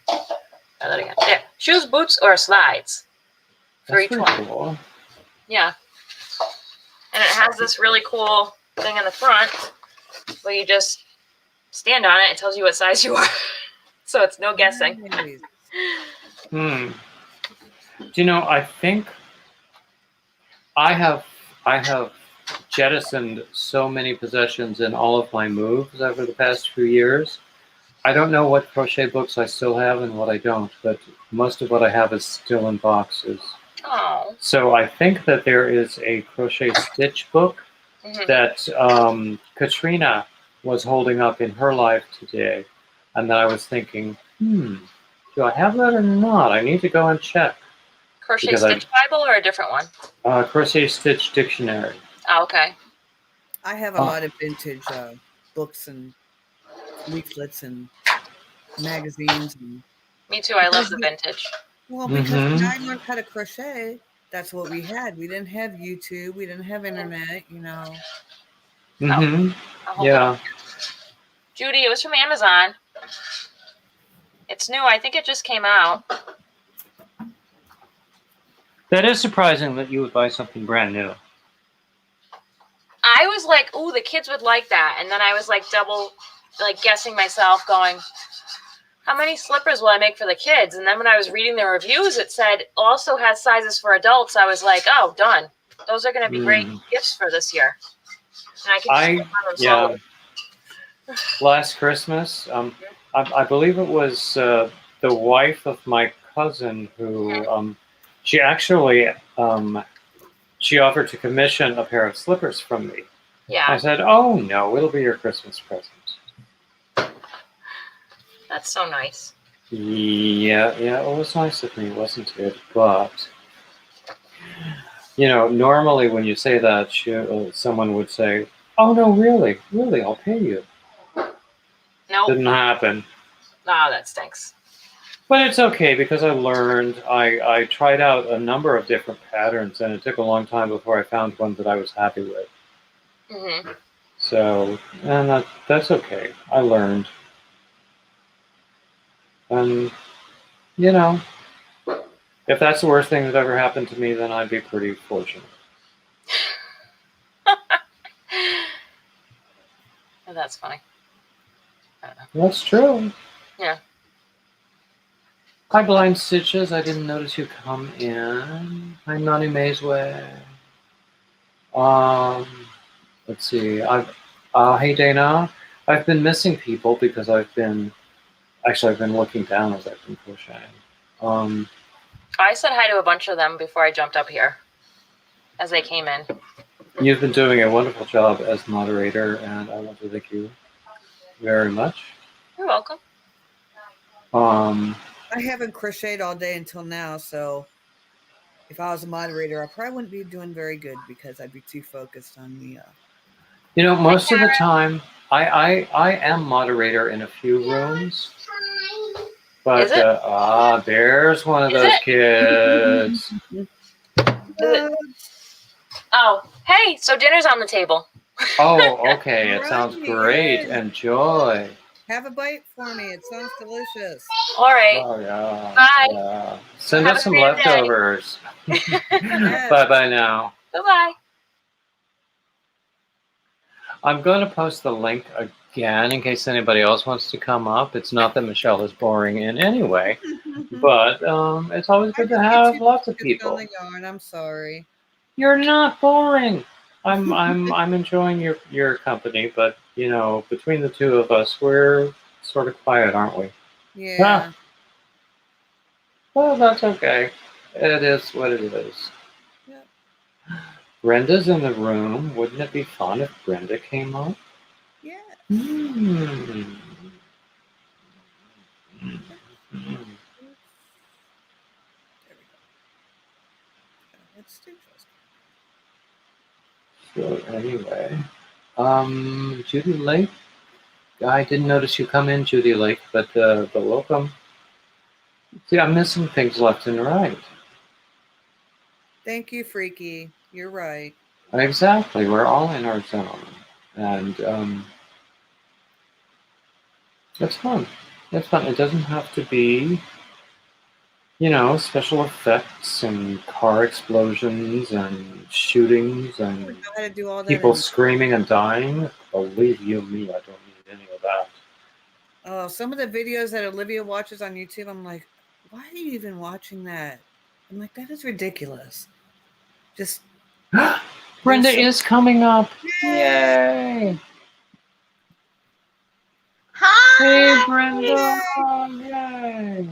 Try that again. There. Shoes, boots, or slides for That's each pretty one. cool. Yeah. And it has this really cool thing in the front where you just stand on it. It tells you what size you are. So it's no guessing. Nice. Do you know, I think I have jettisoned so many possessions in all of my moves over the past few years. I don't know what crochet books I still have and what I don't, but most of what I have is still in boxes. Oh. So I think that there is a crochet stitch book that Katrina was holding up in her life today, and that I was thinking, do I have that or not? I need to go and check. Crochet Stitch Bible or a different one? Crochet Stitch Dictionary. Oh, okay. I have a lot of vintage books and leaflets and magazines. And me too. I love the vintage. Well, because when I learned how to crochet, that's what we had. We didn't have YouTube. We didn't have internet, you know. Yeah. Judy, it was from Amazon. It's new. I think it just came out. That is surprising that you would buy something brand new. I was like, ooh, the kids would like that. And then I was like guessing myself going, how many slippers will I make for the kids? And then when I was reading the reviews, it said also has sizes for adults. I was like, oh, done. Those are going to be great gifts for this year. And I can last Christmas, I believe it was the wife of my cousin who she actually she offered to commission a pair of slippers from me. Yeah. I said, oh no, it'll be your Christmas present. That's so nice. Yeah, it was nice of me, wasn't it? But, you know, normally when you say that, someone would say, oh no, really, I'll pay you. Nope. Didn't happen. Oh, that stinks. But it's okay because I learned, I tried out a number of different patterns and it took a long time before I found one that I was happy with. So, and that's okay. I learned. And, you know, if that's the worst thing that ever happened to me, then I'd be pretty fortunate. Oh, that's funny. That's true. Yeah. Hi, Blind Stitches. I didn't notice you come in. Hi, Nani Mazeway. Let's see. Hey, Dana. I've been missing people because I've been looking down as I've been crocheting. I said hi to a bunch of them before I jumped up here as they came in. You've been doing a wonderful job as moderator, and I want to thank you very much. You're welcome. I haven't crocheted all day until now, so if I was a moderator, I probably wouldn't be doing very good because I'd be too focused on the... You know, most of the time, I am moderator in a few rooms. But, there's one of those kids. Oh, hey, so dinner's on the table. Oh, okay. It sounds great. Enjoy. Have a bite for me. It sounds delicious. All right. Oh, yeah. Bye. Yeah. Send us some leftovers. Bye-bye now. Bye-bye. I'm going to post the link again in case anybody else wants to come up. It's not that Michelle is boring in any way, but it's always good to have lots of people. I'm sorry. You're not boring. I'm enjoying your company, but you know, between the two of us, we're sort of quiet, aren't we? Yeah. Well, that's okay. It is what it is. Yep. Brenda's in the room. Wouldn't it be fun if Brenda came up? Yeah. So anyway, Judy Lake. I didn't notice you come in, Judy Lake, but welcome. See, I'm missing things left and right. Thank you, Freaky. You're right. Exactly. We're all in our zone, and it's fun. It's fun. It doesn't have to be you know, special effects and car explosions and shootings I and don't know how to do all that. people screaming and dying. Believe you me, I don't need any of that. Oh, some of the videos that Olivia watches on YouTube, I'm like, why are you even watching that? I'm like, that is ridiculous. Just Brenda so- is coming up. Yay! Hi. Hey, Brenda! Yay!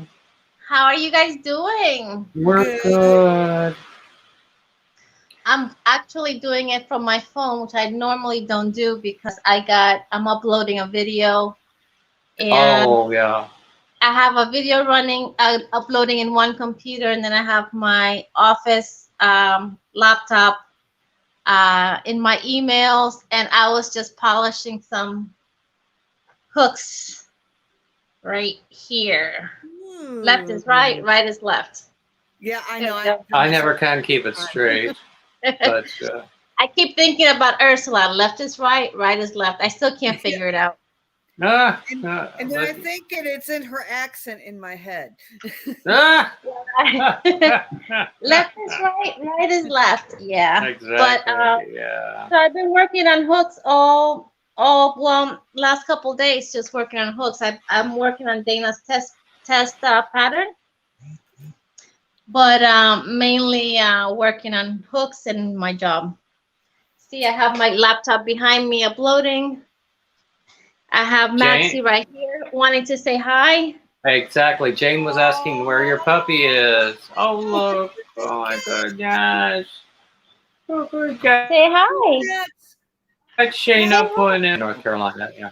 How are you guys doing? We're Good. good. I'm actually doing it from my phone, which I normally don't do because I'm uploading a video and Oh, yeah. I have a video running, uploading in one computer, and then I have my office laptop in my emails, and I was just polishing some hooks right here. Left is right, right is left. Yeah, I There know. we go. I never can keep it straight, but I keep thinking about Ursula. Left is right, right is left. I still can't figure it out. And then I think it's in her accent in my head. ah! Left is right, right is left. Yeah. Exactly. But yeah. so I've been working on hooks all well last couple days, just working on hooks. I'm working on Dana's test pattern, but mainly working on hooks and my job. See, I have my laptop behind me uploading. I have Maxie Jane? right here wanting to say hi. Exactly. Jane was asking where your puppy is. Oh, look. Oh, my goodness. Oh, good God. Say hi. Yes. That's Shayna putting in North Carolina. Yeah.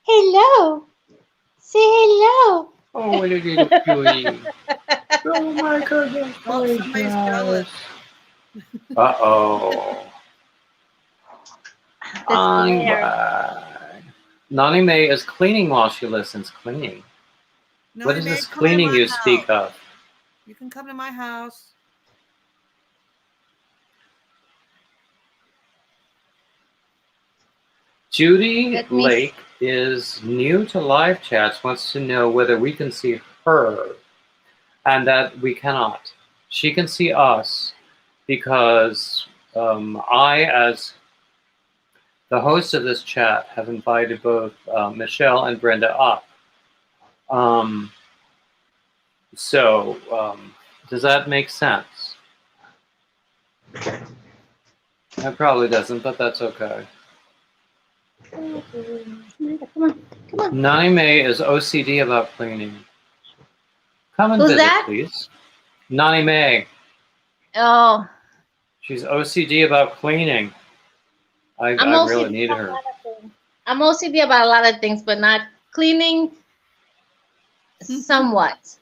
Hello. Say hello. Oh, what a little cutie. Oh, my goodness. Oh, somebody's jealous. Uh-oh. I'm back. Nani May is cleaning while she listens. Cleaning. No, What is this cleaning you speak of? You can come to my house. Judy Lake is new to live chats, wants to know whether we can see her, and that we cannot. She can see us because I, as the host of this chat, have invited both Michelle and Brenda up. Does that make sense? It probably doesn't, but that's okay. Come on, come on. Nani May is OCD about cleaning. Come and Who's visit, that? please. Nani May. Oh. She's OCD about cleaning. I really need her. I'm OCD about a lot of things, but not cleaning. Somewhat.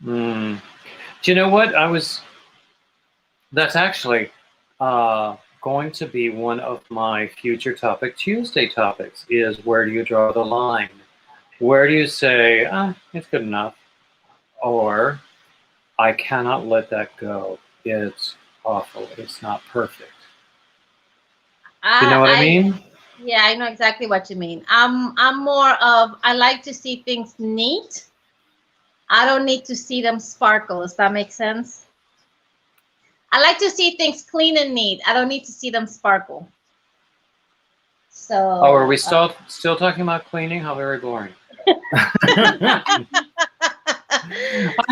Do you know what? That's actually going to be one of my future Topic Tuesday topics, is where do you draw the line? Where do you say, it's good enough? Or, I cannot let that go. It's awful. It's not perfect. You know what I mean? Yeah, I know exactly what you mean. I'm more of, I like to see things neat. I don't need to see them sparkle. Does that make sense? I like to see things clean and neat. I don't need to see them sparkle. So. Oh, are we still talking about cleaning? How very boring. I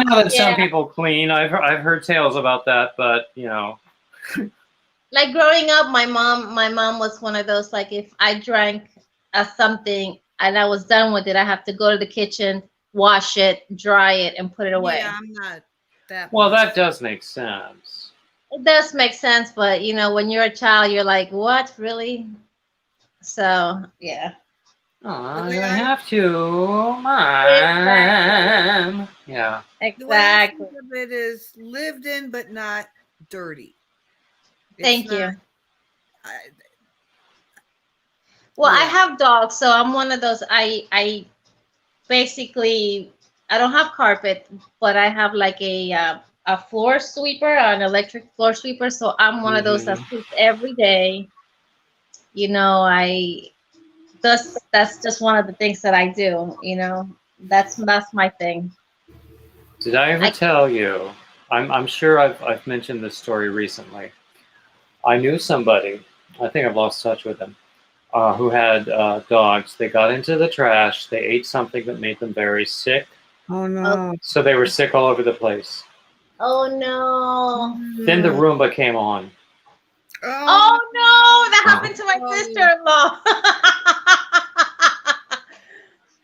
know that some people clean. I've heard tales about that, but you know. Like growing up, my mom was one of those, like, if I drank something and I was done with it, I have to go to the kitchen, wash it, dry it, and put it away. Yeah, I'm not that. Well, that does make sense. It does make sense, but you know, when you're a child, you're like, what, really? So yeah. Oh, I have to, Mom. Yeah. Exactly. The way I think of it is lived in, but not dirty. Thank you. Well, I have dogs, so I'm one of those. I basically, I don't have carpet, but I have like a floor sweeper, an electric floor sweeper. So I'm one of those that sweeps every day. You know, that's just one of the things that I do. You know, that's my thing. Did I ever tell you? I'm sure I've mentioned this story recently. I knew somebody. I think I've lost touch with them. Who had dogs. They got into the trash. They ate something that made them very sick. Oh no. So they were sick all over the place. Oh no. Then the Roomba came on. Oh no, that happened to my sister-in-law.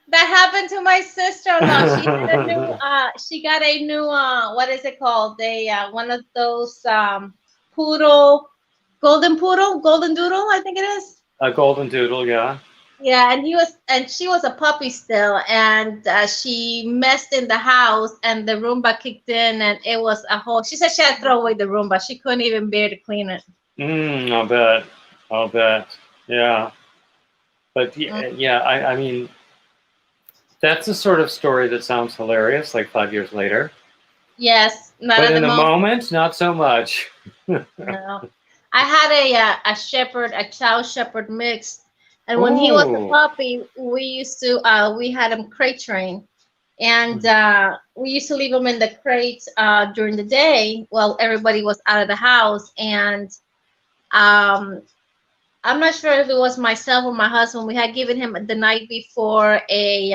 That happened to my sister-in-law. She got a new what is it called? One of those golden doodle, I think it is. A golden doodle, yeah. Yeah, and she was a puppy still, and she messed in the house, and the Roomba kicked in, and it was a whole. She said she had to throw away the Roomba. She couldn't even bear to clean it. I'll bet. Yeah. But yeah, I mean, that's the sort of story that sounds hilarious, like 5 years later. Yes, not But at in the the moment. moment, not so much. No, I had a chow shepherd mix, and when he was a Ooh. puppy, we had him crate trained, and we used to leave him in the crate during the day while everybody was out of the house, and I'm not sure if it was myself or my husband. We had given him the night before a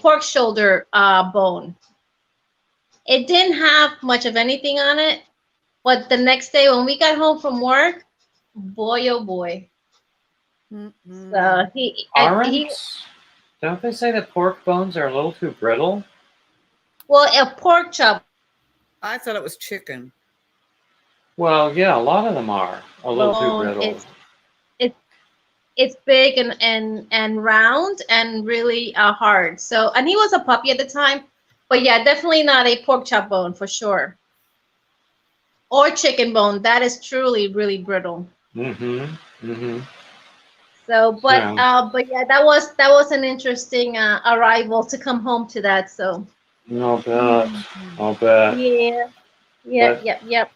pork shoulder bone. It didn't have much of anything on it, but the next day when we got home from work, boy oh boy. So Don't they say that pork bones are a little too brittle? well, a pork chop. I thought it was chicken. Well, yeah, a lot of them are a little too brittle. It's big and round and really hard. So, and he was a puppy at the time, but yeah, definitely not a pork chop bone for sure. Or chicken bone. That is truly really brittle. So, but yeah, that was an interesting arrival to come home to that. So. I'll bet. Yeah. Yep.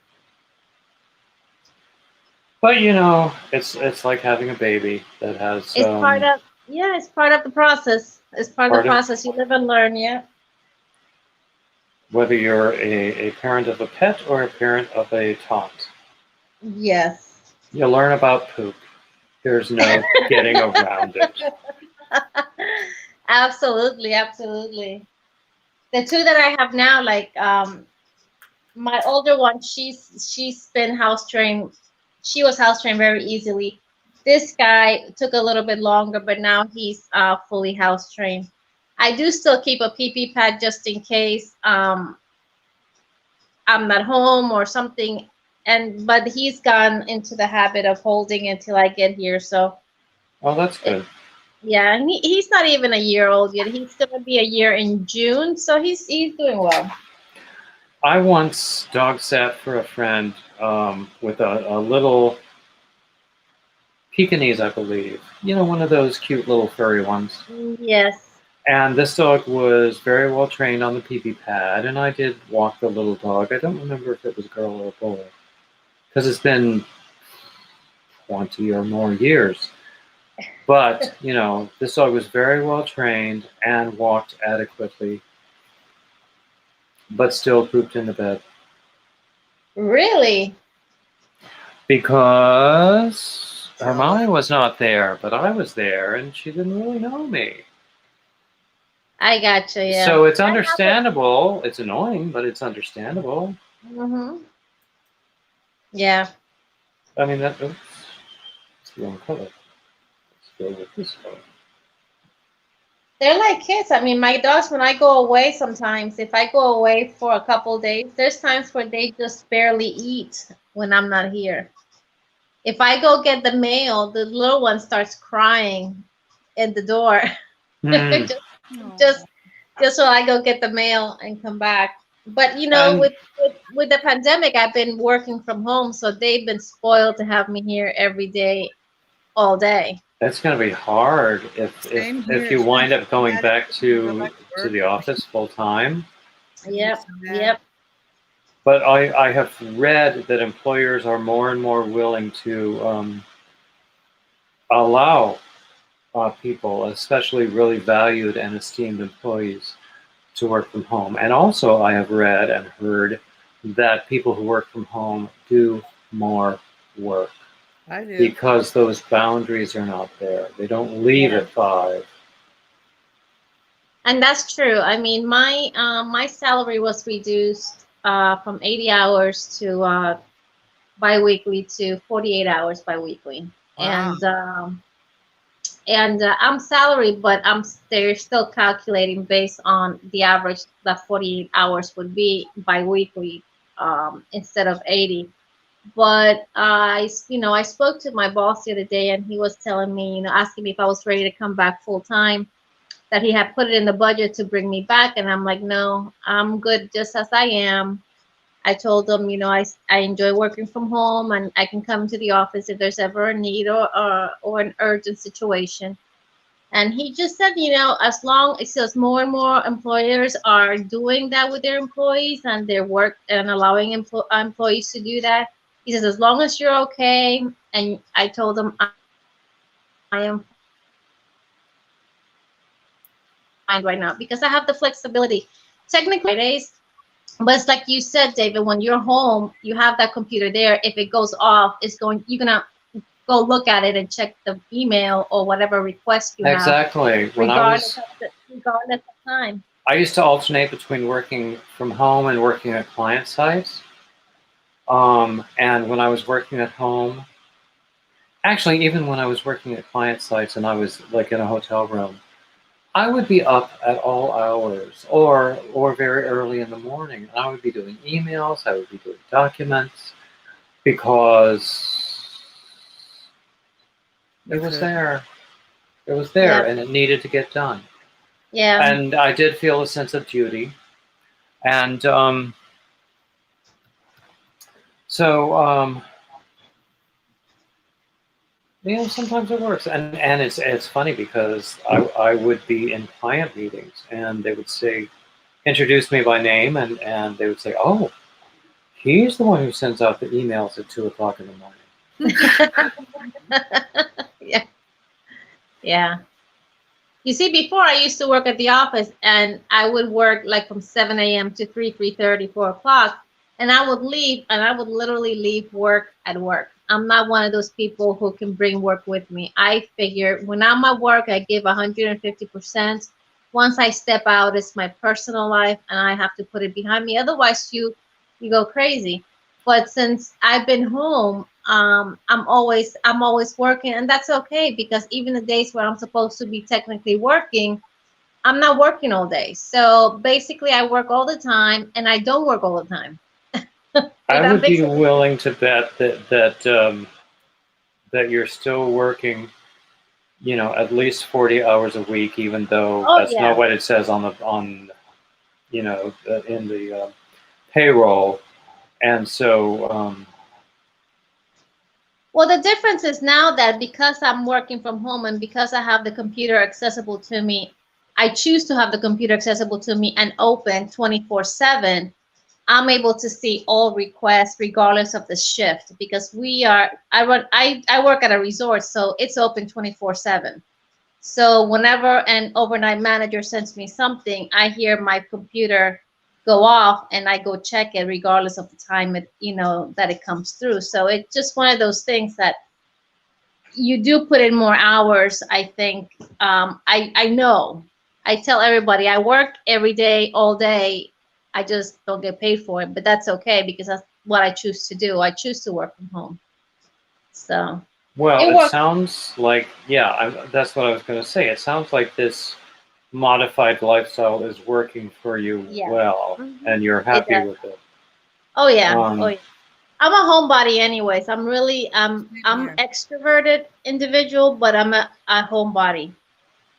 But you know, it's like having a baby that has. It's part of the process. It's part of the process. You live and learn, yeah. Whether you're a parent of a pet or a parent of a tot. Yes. You learn about poop. There's no getting around it. Absolutely. The two that I have now, like my older one, she's been house trained. She was house trained very easily. This guy took a little bit longer, but now he's fully house trained. I do still keep a pee pad just in case I'm not home or something, but he's gone into the habit of holding until I get here. So. Oh, that's good. Yeah, and he's not even a year old yet. He's gonna be a year in June, so he's doing well. I once dog sat for a friend with a little Pekingese, I believe. You know, one of those cute little furry ones. Yes. And this dog was very well trained on the pee pad, and I did walk the little dog. I don't remember if it was a girl or a boy, because it's been 20 or more years. But, you know, this dog was very well trained and walked adequately, but still pooped in the bed. Really? Because her mommy was not there, but I was there, and she didn't really know me. I gotcha, yeah. So it's understandable. It's annoying, but it's understandable. Yeah. I mean, it's the wrong color. Let's go with this color. They're like kids. I mean, my dogs, when I go away sometimes, if I go away for a couple days, there's times where they just barely eat when I'm not here. If I go get the mail, the little one starts crying in the door. just so I go get the mail and come back. But you know, with the pandemic, I've been working from home, so they've been spoiled to have me here every day, all day. That's going to be hard if you wind up going back to the office full time. Yep. But I have read that employers are more and more willing to allow people, especially really valued and esteemed employees, to work from home. And also, I have read and heard that people who work from home do more work I do. because those boundaries are not there. They don't leave Yeah. at 5. And that's true. I mean, my salary was reduced from 80 hours to biweekly to 48 hours biweekly. Wow. And I'm salaried, but they're still calculating based on the average that 48 hours would be biweekly instead of 80. But I spoke to my boss the other day, and he was telling me, asking me if I was ready to come back full time, that he had put it in the budget to bring me back, and I'm like, no, I'm good just as I am. I told him, I enjoy working from home, and I can come to the office if there's ever a need or an urgent situation. And he just said, as long as more and more employers are doing that with their employees and their work and allowing employees to do that, he says, as long as you're okay. And I told him I am fine right now because I have the flexibility. Technically, days, but it's like you said, David, when you're home, you have that computer there. If it goes off, you're gonna go look at it and check the email or whatever request you have. Exactly. Regardless of time. I used to alternate between working from home and working at client sites. And when I was working at home, actually, even when I was working at client sites and I was like in a hotel room, I would be up at all hours or very early in the morning. And I would be doing emails, I would be doing documents because it was there. It was there, Yeah. and it needed to get done. Yeah. And I did feel a sense of duty. And sometimes it works. And it's funny because I would be in client meetings and they would say, introduce me by name, and they would say, oh, he's the one who sends out the emails at 2 o'clock in the morning. Yeah. Yeah. You see, before I used to work at the office, and I would work like from 7 a.m. to 3:30, 4 o'clock, and I would leave, and I would literally leave work at work. I'm not one of those people who can bring work with me. I figure when I'm at work, I give 150%. Once I step out, it's my personal life, and I have to put it behind me. Otherwise, you go crazy. But since I've been home, I'm always working, and that's okay because even the days where I'm supposed to be technically working, I'm not working all day. So basically, I work all the time, and I don't work all the time. I would be willing to bet that you're still working, at least 40 hours a week, even though that's not what it says in the payroll. And so, well, the difference is now that because I'm working from home and because I have the computer accessible to me, I choose to have the computer accessible to me and open 24/7. I'm able to see all requests regardless of the shift because I work at a resort, so it's open 24/7. So whenever an overnight manager sends me something, I hear my computer go off and I go check it regardless of the time that it comes through. So it's just one of those things that you do put in more hours, I think. I know. I tell everybody I work every day, all day. I just don't get paid for it, but that's okay because that's what I choose to do. I choose to work from home. So. Well, it sounds like, that's what I was going to say. It sounds like this modified lifestyle is working for you well, and you're happy with it. Oh yeah. I'm a homebody anyways. I'm extroverted individual, but I'm a homebody.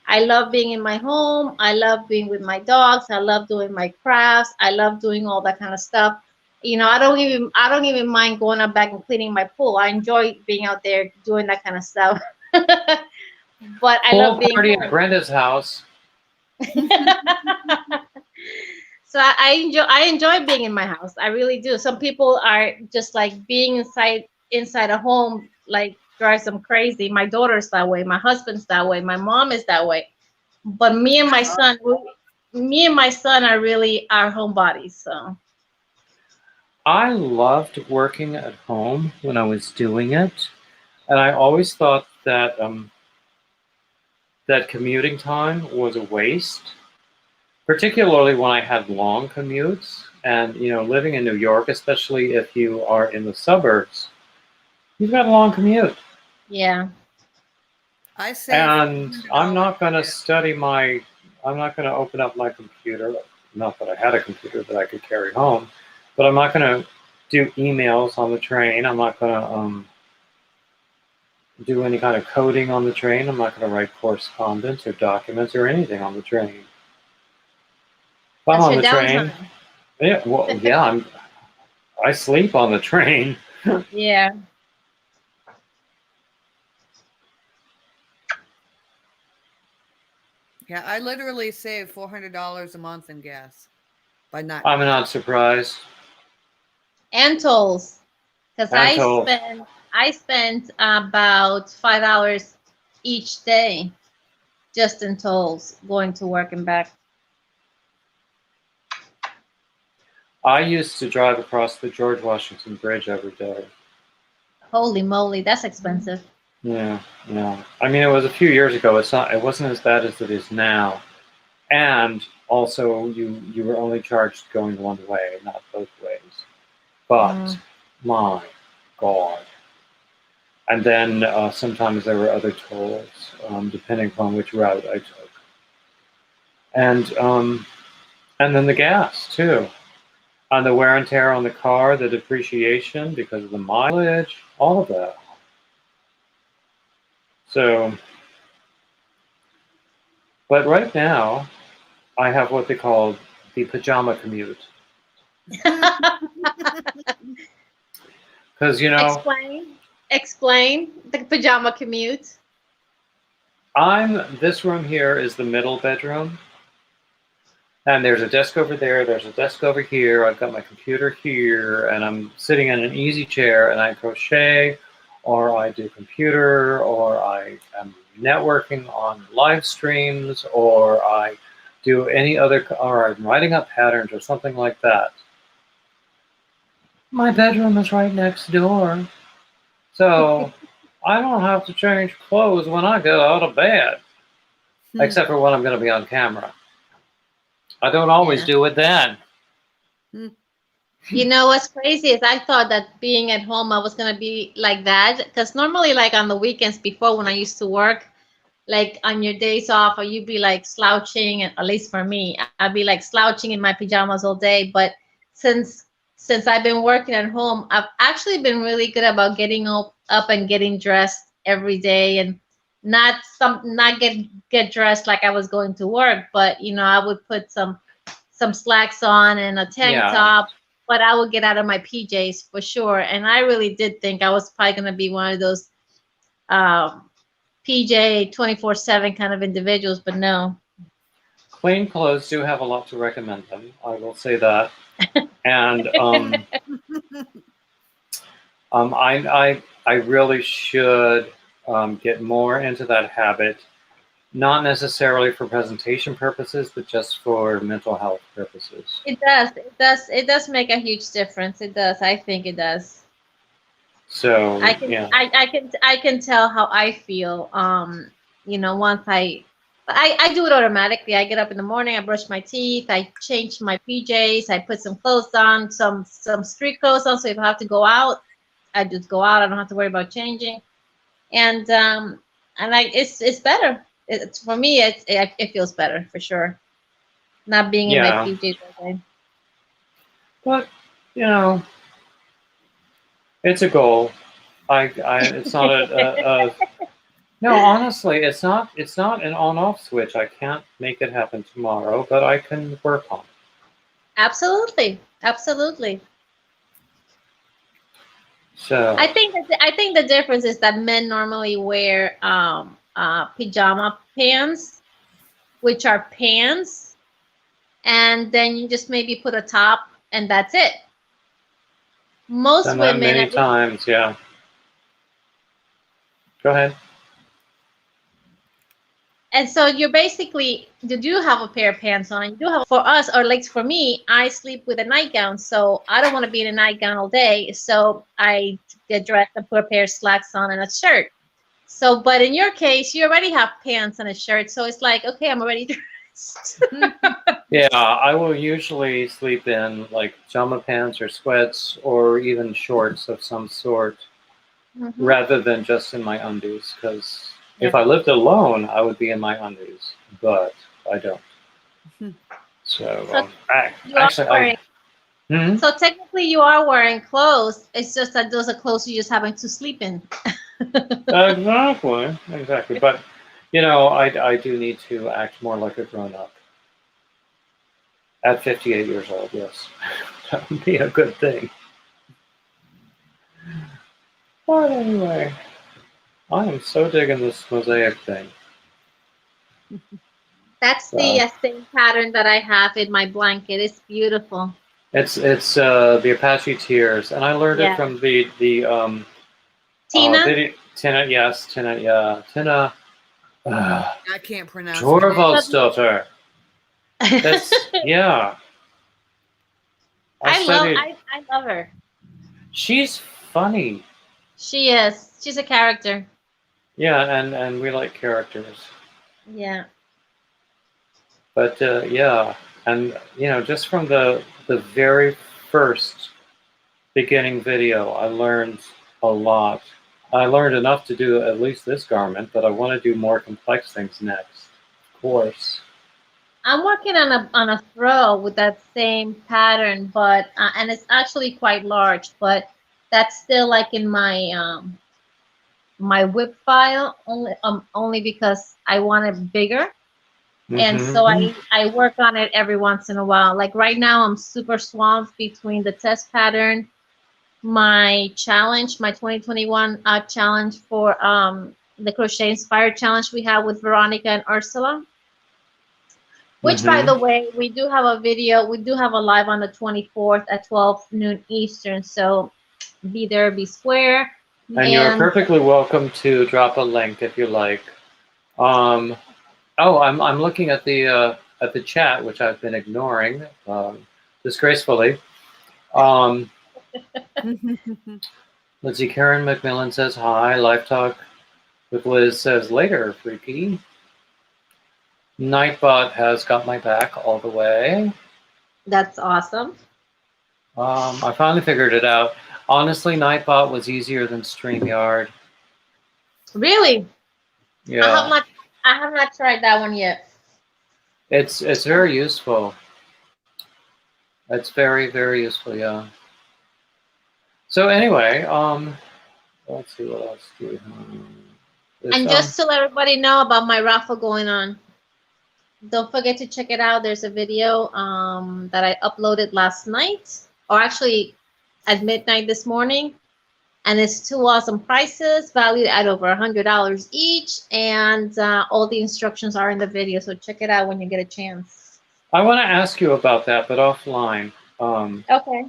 I love being in my home. I love being with my dogs. I love doing my crafts. I love doing all that kind of stuff. I don't even mind going out back and cleaning my pool. I enjoy being out there doing that kind of stuff. But I love being party at Brenda's house. So I enjoy being in my house. I really do. Some people are just like being inside a home, like drives them crazy. My daughter's that way. My husband's that way. My mom is that way. But me and my son, me and my son are really our homebodies. So I loved working at home when I was doing it, and I always thought that that commuting time was a waste, particularly when I had long commutes. And living in New York, especially if you are in the suburbs, you've got a long commute. yeah. I saved And I'm $400 not going to there. I'm not going to open up my computer. Not that I had a computer that I could carry home, but I'm not going to do emails on the train. I'm not going to do any kind of coding on the train. I'm not going to write correspondence or documents or anything on the train. If I'm That's on your the train, downtime. yeah, well, yeah, I sleep on the train. Yeah. Yeah, I literally save $400 a month in gas by not. I'm not surprised. And tolls. Because And told I spent about $5 each day just in tolls going to work and back. I used to drive across the George Washington Bridge every day. Holy moly, that's expensive. Yeah, yeah. I mean, it was a few years ago. It wasn't as bad as it is now. And also, you were only charged going one way, not both ways. But my God. And then sometimes there were other tolls, depending upon which route I took. And then the gas too, and the wear and tear on the car, the depreciation because of the mileage, all of that. So, but right now, I have what they call the pajama commute. Because, Explain the pajama commute. this room here is the middle bedroom. And there's a desk over there, there's a desk over here, I've got my computer here, and I'm sitting in an easy chair and I crochet, or I do computer, or I am networking on live streams, or I do any other, or I'm writing up patterns or something like that. My bedroom is right next door. So I don't have to change clothes when I get out of bed, except for when I'm going to be on camera. I don't always do it then. You know what's crazy is I thought that being at home I was gonna be like that because normally like on the weekends before when I used to work, like on your days off, or you'd be like slouching, and at least for me, I'd be like slouching in my pajamas all day. But since I've been working at home, I've actually been really good about getting up and getting dressed every day and not get dressed like I was going to work, but I would put some slacks on and a tank top, but I would get out of my PJs for sure. And I really did think I was probably going to be one of those PJ 24/7 kind of individuals, but no. Clean clothes do have a lot to recommend them. I will say that. And I really should get more into that habit, not necessarily for presentation purposes, but just for mental health purposes. It does make a huge difference. It does. I think it does. So I can tell how I feel. Once I do it automatically. I get up in the morning, I brush my teeth, I change my PJs, I put some clothes on, some street clothes on. So if I have to go out, I just go out. I don't have to worry about changing. And it's better. It's for me. It feels better for sure. Not being in my PJs all day. But it's a goal. It's not a no. Honestly, it's not an on-off switch. I can't make it happen tomorrow, but I can work on it. Absolutely. So I think the difference is that men normally wear pajama pants, which are pants, and then you just maybe put a top, and that's it. Most done women, that many times, yeah. Go ahead. And so you do have a pair of pants on. You do have, for us, or like for me, I sleep with a nightgown. So I don't want to be in a nightgown all day. So I get dressed and put a pair of slacks on and a shirt. So, but in your case, you already have pants and a shirt. So it's like, okay, I'm already dressed. Yeah, I will usually sleep in like pajama pants or sweats or even shorts of some sort, rather than just in my undies. Because if I lived alone, I would be in my undies, but I don't. So actually, So technically, you are wearing clothes. It's just that those are clothes you just happen to sleep in. exactly. But you know, I do need to act more like a grown-up. At 58 years old, yes. That would be a good thing. But anyway, I am so digging this mosaic thing. That's the same pattern that I have in my blanket. It's beautiful. It's the Apache Tears, and I learned it from the Tina. Video, Tina, yes, Tina, yeah, Tina. I can't pronounce her Torvaldsdottir. That's yeah. I love her. She's funny. She is. She's a character. Yeah, and we like characters. Yeah. But yeah, and you know, just from the very first beginning video, I learned a lot. I learned enough to do at least this garment, but I want to do more complex things next, of course. I'm working on a throw with that same pattern, but and it's actually quite large, but that's still like in my my whip file only because I want it bigger. And so I work on it every once in a while. Like right now, I'm super swamped between the test pattern, my challenge, my 2021 challenge for the Crochet Inspired Challenge we have with Veronica and Ursula. Which, by the way, we do have a video. We do have a live on the 24th at 12 noon Eastern. So be there, be square. And you're perfectly welcome to drop a link if you like. Oh, I'm looking at the chat, which I've been ignoring disgracefully. Let's see. Karen McMillan says hi. Live Talk with Liz says later, freaky. Nightbot has got my back all the way. That's awesome. I finally figured it out. Honestly, Nightbot was easier than StreamYard. Really? Yeah. I have not tried that one yet. It's very useful. It's very, very useful, yeah. So anyway, let's see what else do we have. And just to let everybody know about my raffle going on, don't forget to check it out. There's a video that I uploaded last night, or actually at midnight this morning. And it's 2 awesome prizes valued at over $100 each. And all the instructions are in the video. So check it out when you get a chance. I want to ask you about that, but offline. Okay.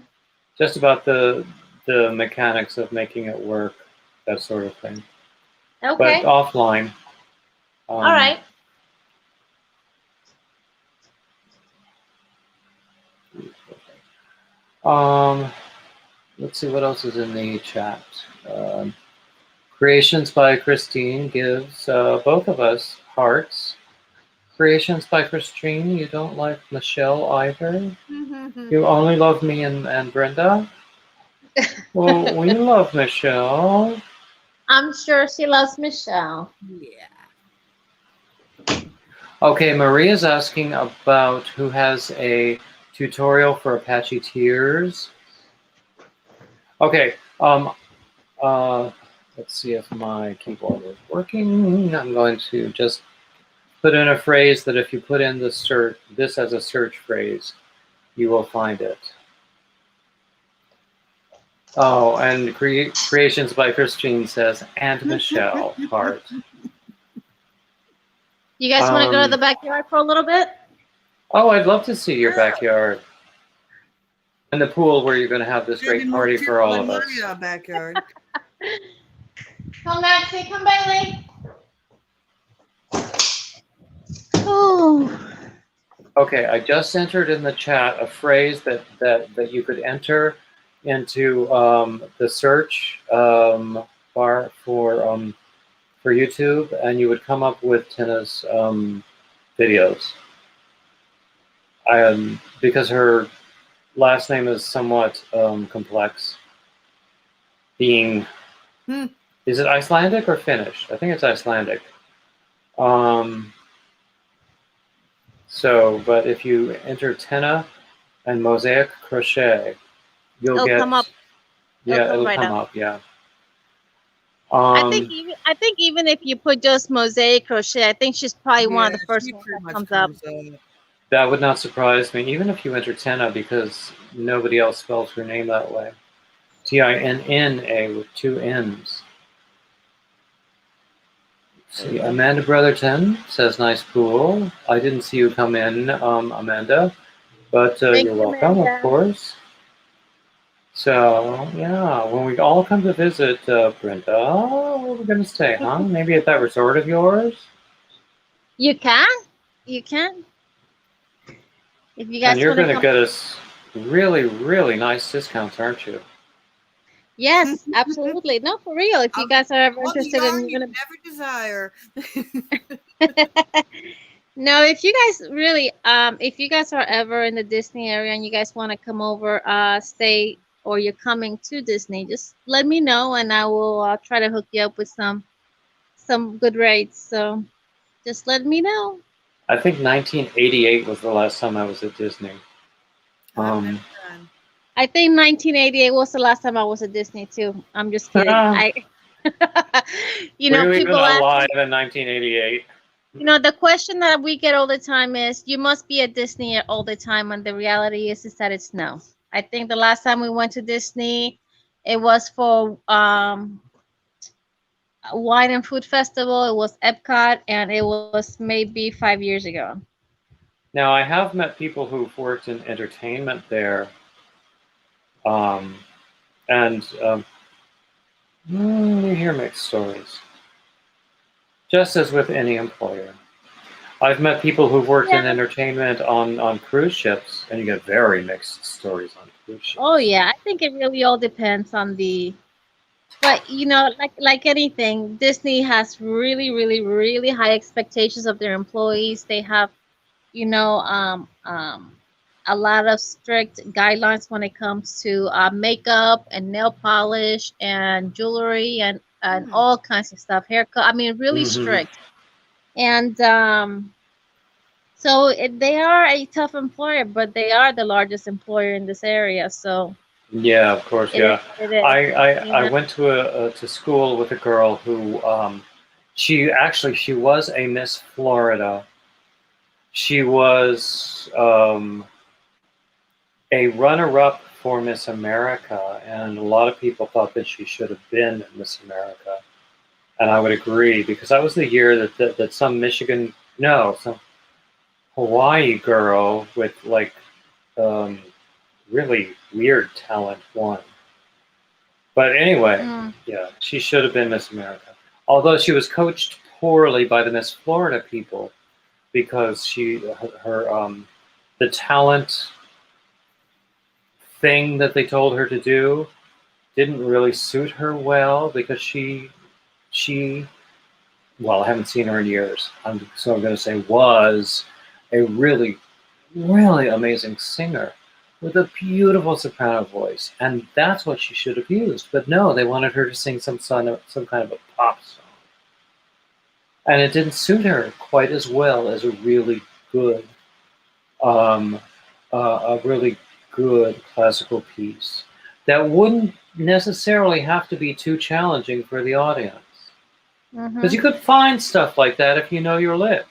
Just about the mechanics of making it work, that sort of thing. Okay. But offline. All right. Let's see what else is in the chat. Creations by Christine gives both of us hearts. Creations by Christine, you don't like Michelle either? You only love me and Brenda? Well, we love Michelle. I'm sure she loves Michelle. Yeah. Okay, Maria's asking about who has a tutorial for Apache Tears. Okay, let's see if my keyboard is working. I'm going to just put in a phrase that if you put in the search, this as a search phrase, you will find it. Oh, and Creations by Christine says, and Michelle, heart. You guys want to go to the backyard for a little bit? Oh, I'd love to see your backyard. And the pool where you're going to have this great party for all of us. Backyard. Come, Maxie. Come, Bailey. Oh. Okay, I just entered in the chat a phrase that you could enter into the search bar for YouTube, and you would come up with Tina's videos. Because her last name is somewhat complex. Being, is it Icelandic or Finnish? I think it's Icelandic. So, but if you enter Tina and Mosaic Crochet, you'll It'll get, come up. yeah, it'll right come up. up, yeah. I think even if you put just Mosaic Crochet, I think she's probably one of the first she ones pretty that much comes up. That would not surprise me, even if you enter Tina, because nobody else spells her name that way. Tinna with two N's. See, Amanda Brotherton says, nice pool. I didn't see you come in, Amanda, but Thank you're you, welcome, Amanda. of course. So, yeah, when we all come to visit Brenda, where are we going to stay, huh? Maybe at that resort of yours? You can. You can. If you And guys you're want to going to come. get us really, really nice discounts, aren't you? Yes, absolutely. No, for real. If you guys are ever All the interested yarn in you gonna... never desire. No, if you guys really, if you guys are ever in the Disney area and you guys want to come over, stay, or you're coming to Disney, just let me know and I will try to hook you up with some good rates. So just let me know. I think 1988 was the last time I was at Disney. I think 1988 was the last time I was at Disney too. I'm just kidding. You know, were you even people ask alive me, in 1988? you know, the question that we get all the time is, you must be at Disney all the time, and the reality is that it's no. I think the last time we went to Disney, it was for a wine and food festival. It was Epcot, and it was maybe 5 years ago. Now, I have met people who've worked in entertainment there, you hear mixed stories. Just as with any employer. I've met people who've worked in entertainment on cruise ships, and you get very mixed stories on cruise ships. Oh yeah, I think it really all depends on the... But you know, like anything, Disney has really, really, really high expectations of their employees. They have, you know, a lot of strict guidelines when it comes to makeup and nail polish and jewelry and all kinds of stuff. Haircut. I mean, really strict. And so they are a tough employer, but they are the largest employer in this area. So yeah, of course, yeah. It is. I went to school with a girl who she was a Miss Florida. She was a runner-up for Miss America, and a lot of people thought that she should have been Miss America, and I would agree, because that was the year that some some Hawaii girl with like really weird talent won. But anyway, yeah, she should have been Miss America. Although she was coached poorly by the Miss Florida people, because the talent thing that they told her to do didn't really suit her well, because well, I haven't seen her in years, so I'm going to say was a really, really amazing singer with a beautiful soprano voice, and that's what she should have used. But no, they wanted her to sing some kind of a pop song, and it didn't suit her quite as well as a really good classical piece that wouldn't necessarily have to be too challenging for the audience. Because you could find stuff like that if you know your lit.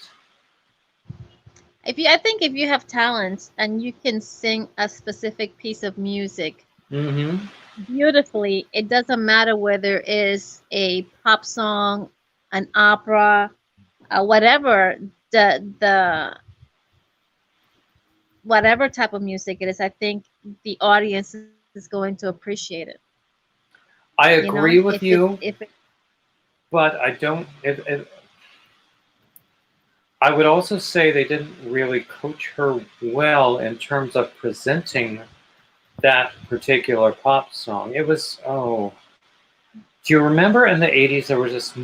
I think if you have talent and you can sing a specific piece of music beautifully, it doesn't matter whether it is a pop song, an opera, whatever whatever type of music it is. I think the audience is going to appreciate it. I agree with you, but I don't. I would also say they didn't really coach her well in terms of presenting that particular pop song. It was, oh, do you remember in the 80s there was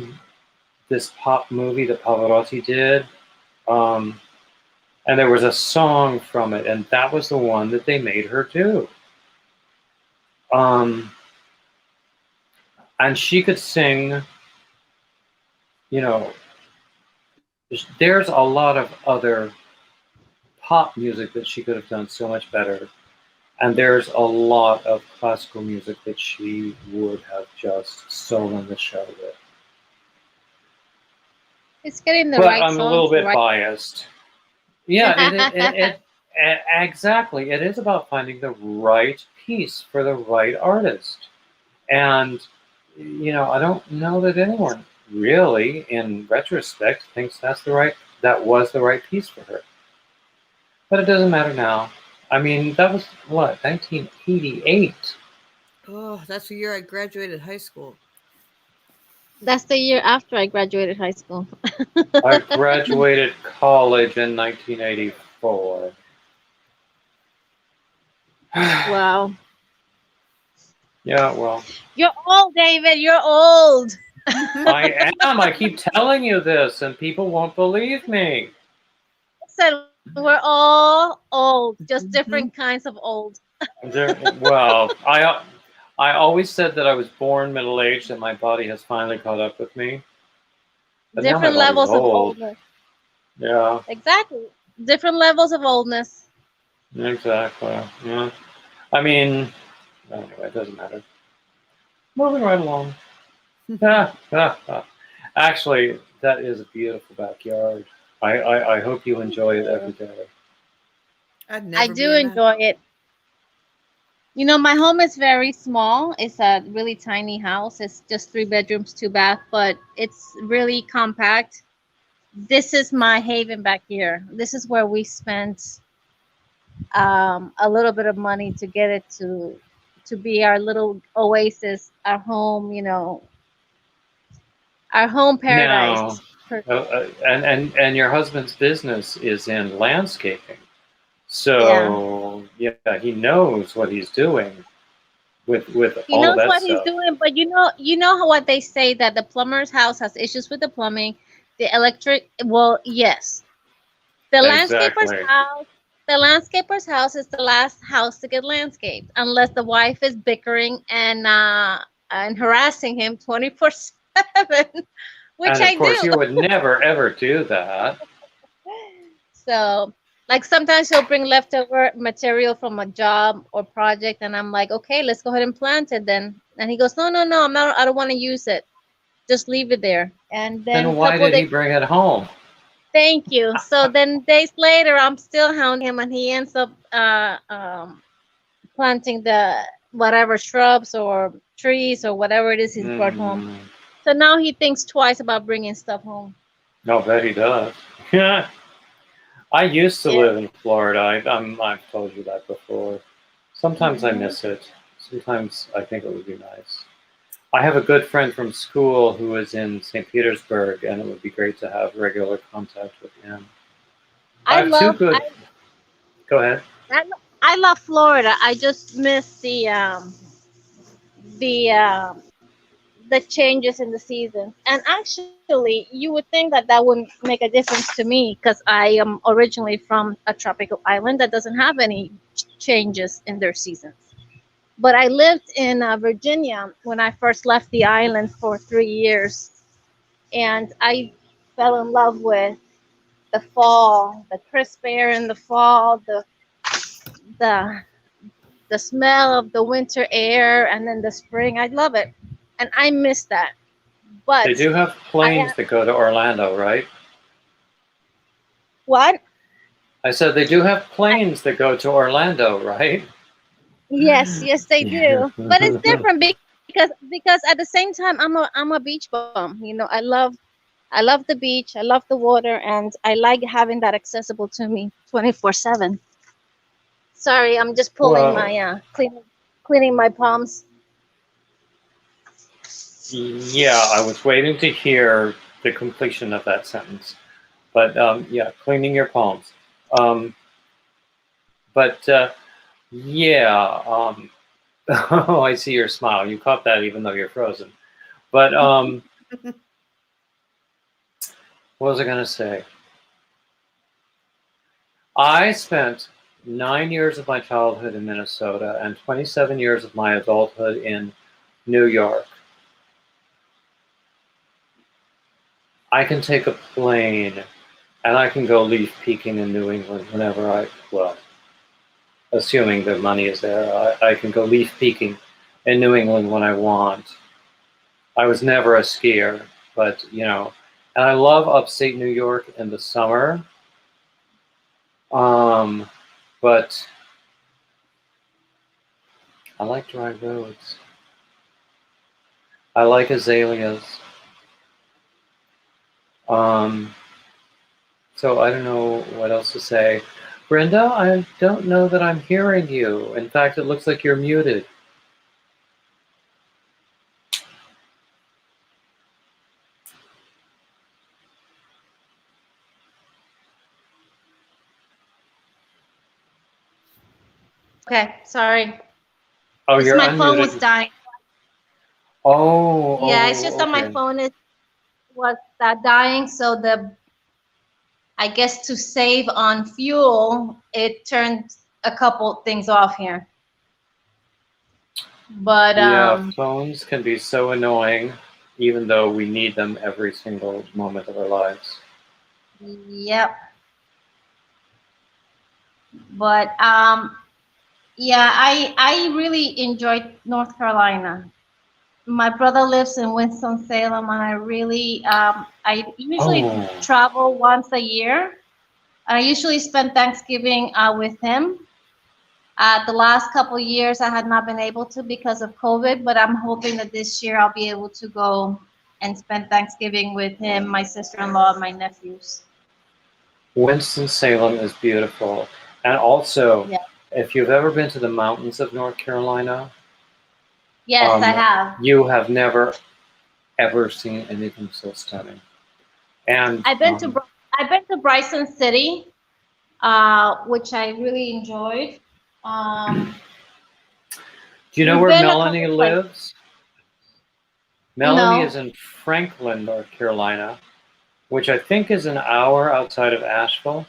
this pop movie that Pavarotti did? And there was a song from it, and that was the one that they made her do. And she could sing, you know, there's a lot of other pop music that she could have done so much better. And there's a lot of classical music that she would have just stolen the show with. It's getting the But right I'm songs. a little bit right. biased. Yeah, exactly. It is about finding the right piece for the right artist. And, you know, I don't know that anyone really, in retrospect, thinks that was the right piece for her. But it doesn't matter now. I mean, that was, what, 1988? Oh, that's the year I graduated high school. That's the year after I graduated high school. I graduated college in 1984. Wow. Yeah, well. You're old, David. You're old. I am. I keep telling you this, and people won't believe me. So we're all old, just different kinds of old. Well, I always said that I was born middle-aged, and my body has finally caught up with me. But Different levels of oldness. Yeah. Exactly. Different levels of oldness. Exactly. Yeah. I mean, anyway, it doesn't matter. Moving right along. Actually, that is a beautiful backyard. I hope you enjoy it every day. I do enjoy it. You know, my home is very small. It's a really tiny house. It's just 3 bedrooms, 2 bath, but it's really compact. This is my haven back here. This is where we spent a little bit of money to get it to be our little oasis, our home, you know, our home paradise. Now, and your husband's business is in landscaping, so yeah, he knows what he's doing with he all of knows that what stuff. he's doing, but you know what they say, that the plumber's house has issues with the plumbing, the electric. Well, yes, the landscaper's house is the last house to get landscaped, unless the wife is bickering and harassing him 24/7, which And I of course, do. you would never ever do that. So, like, sometimes he'll bring leftover material from a job or project, and I'm like, okay, let's go ahead and plant it then. And he goes, no, I'm not. I don't want to use it. Just leave it there. And then why did he bring it home? Thank you. So then days later, I'm still hounding him, and he ends up planting the whatever shrubs or trees or whatever it is he's brought home. So now he thinks twice about bringing stuff home. No, bet he does. Yeah. I used to live in Florida. I've told you that before. Sometimes I miss it. Sometimes I think it would be nice. I have a good friend from school who is in St. Petersburg, and it would be great to have regular contact with him. Go ahead. I love Florida. I just miss the changes in the seasons. And actually, you would think that that wouldn't make a difference to me, because I am originally from a tropical island that doesn't have any changes in their seasons. But I lived in Virginia when I first left the island for 3 years, and I fell in love with the fall, the crisp air in the fall, the smell of the winter air, and then the spring. I love it, and I miss that. But they do have planes that go to Orlando, right? What? I said they do have planes that go to Orlando, right? Yes, they do. But it's different because at the same time, I'm a beach bum. You know, I love the beach, I love the water, and I like having that accessible to me 24/7. Sorry, I'm just pulling my cleaning my palms. Yeah, I was waiting to hear the completion of that sentence. But yeah, cleaning your palms. But yeah, oh, I see your smile. You caught that even though you're frozen. But what was I going to say? I spent 9 years of my childhood in Minnesota and 27 years of my adulthood in New York. I can take a plane and I can go leaf peeking in New England whenever well, assuming the money is there, I can go leaf peeking in New England when I want. I was never a skier, but and I love upstate New York in the summer. But I like dry roads. I like azaleas. So I don't know what else to say. Brenda, I don't know that I'm hearing you. In fact, it looks like you're muted. Okay, sorry. Oh, It's you're my unmuted. phone was dying. Oh, It's just that my okay. phone was dying, so I guess to save on fuel, it turned a couple things off here. But Yeah, phones can be so annoying, even though we need them every single moment of our lives. yep. But yeah, I really enjoyed North Carolina. My brother lives in Winston-Salem, and I usually Oh, travel once a year. I usually spend Thanksgiving with him. The last couple of years, I had not been able to because of COVID, but I'm hoping that this year I'll be able to go and spend Thanksgiving with him, my sister-in-law, and my nephews. Winston-Salem is beautiful. And also, Yeah. if you've ever been to the mountains of North Carolina, Yes, I have. you have never, ever seen anything so stunning. And I've been to Bryson City, which I really enjoyed. do you know We've where been a Melanie couple places. lives? Melanie No. is in Franklin, North Carolina, which I think is an hour outside of Asheville.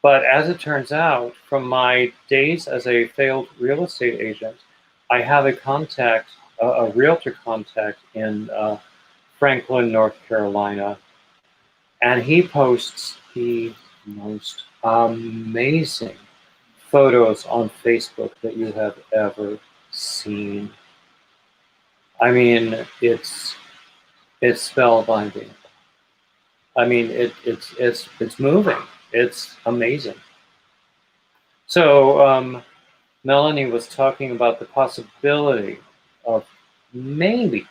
But as it turns out, from my days as a failed real estate agent, I have a realtor contact in Franklin, North Carolina, and he posts the most amazing photos on Facebook that you have ever seen. I mean, it's spellbinding. I mean, it's moving. It's amazing. So Melanie was talking about the possibility of maybe,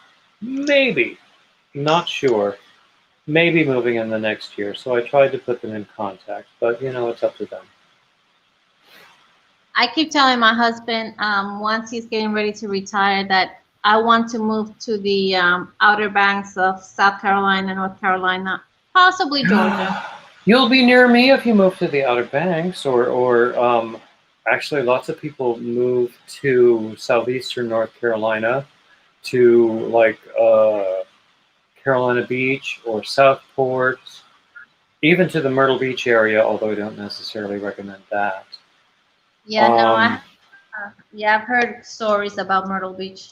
not sure, maybe moving in the next year. So I tried to put them in contact, but it's up to them. I keep telling my husband once he's getting ready to retire that I want to move to the outer banks of South Carolina, North Carolina, possibly Georgia. You'll be near me if you move to the Outer Banks, or actually, lots of people move to southeastern North Carolina, to like Carolina Beach or Southport, even to the Myrtle Beach area. Although I don't necessarily recommend that. Yeah, no, I've heard stories about Myrtle Beach.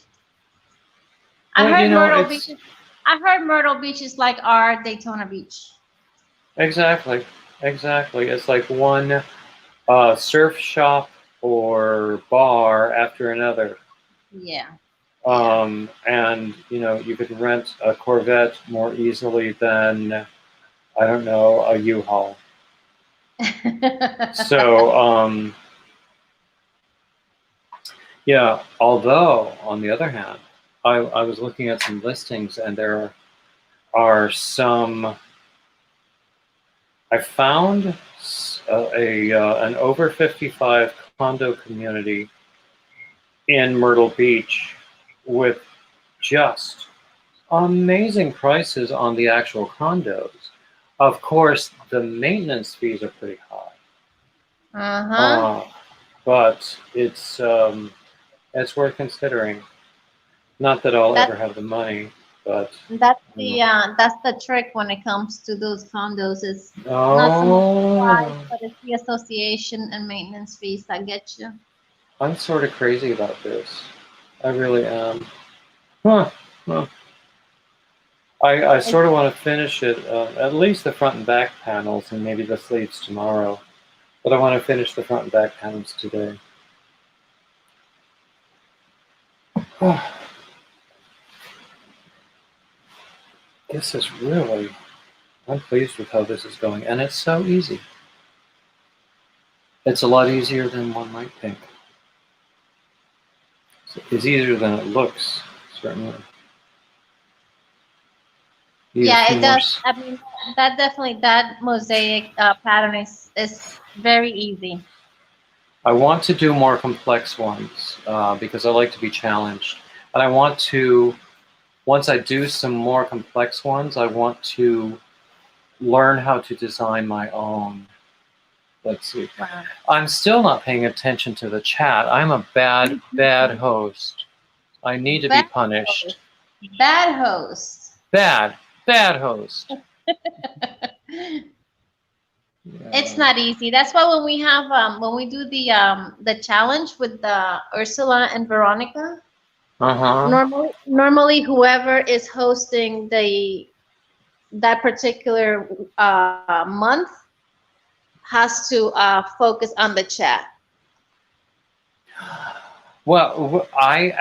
I heard Myrtle Beach is like our Daytona Beach. Exactly. It's like one surf shop or bar after another. Yeah. And you could rent a Corvette more easily than, I don't know, a U-Haul. So yeah. Although on the other hand, I was looking at some listings, and there are some. I found an over 55 condo community in Myrtle Beach with just amazing prices on the actual condos. Of course, the maintenance fees are pretty high. Uh-huh. But it's worth considering. Not that I'll That ever have the money, but that's the trick when it comes to those condos is not so much the price, oh, but it's the association and maintenance fees that get you. I'm sort of crazy about this. I really am. Huh. Huh. I It's, sort of want to finish it, at least the front and back panels, and maybe the sleeves tomorrow. But I want to finish the front and back panels today. This is really, I'm pleased with how this is going, and it's so easy. It's a lot easier than one might think. It's easier than it looks, certainly. yeah, it does. I mean, that definitely that mosaic pattern is very easy. I want to do more complex ones because I like to be challenged. And I want to, once I do some more complex ones, I want to learn how to design my own. Let's see. Wow. I'm still not paying attention to the chat. I'm a bad, bad host. I need to be Bad punished. host. Bad host. Bad, bad host. It's not easy. That's why when we do the challenge with the Ursula and Veronica, normally whoever is hosting that particular month has to focus on the chat. Well, I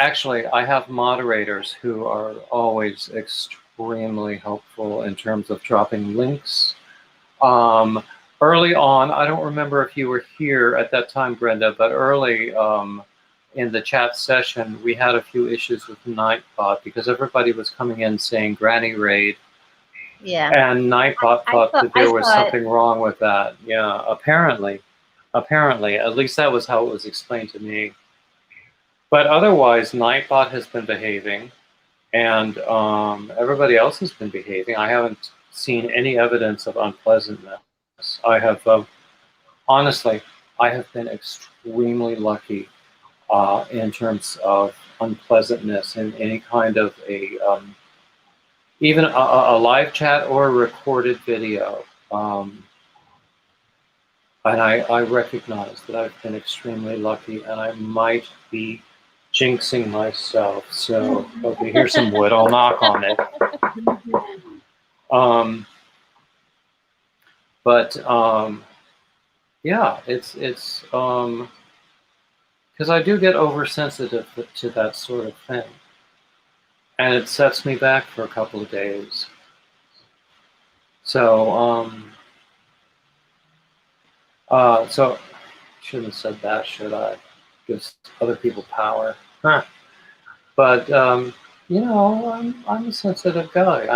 have moderators who are always extremely helpful in terms of dropping links. Early on, I don't remember if you were here at that time, Brenda, but early in the chat session, we had a few issues with Nightbot because everybody was coming in saying Granny Raid. Yeah. And Nightbot thought that there was something wrong with that. Yeah, apparently, at least that was how it was explained to me. But otherwise, Nightbot has been behaving, and everybody else has been behaving. I haven't seen any evidence of unpleasantness. I have, honestly, I have been extremely lucky in terms of unpleasantness in any kind of even a live chat or a recorded video. And I recognize that I've been extremely lucky, and I might be jinxing myself. So, okay, here's some wood. I'll knock on it. Yeah, it's because I do get oversensitive to that sort of thing, and it sets me back for a couple of days. So, so shouldn't have said that, should I? Gives other people power, huh? But you know, I'm a sensitive guy.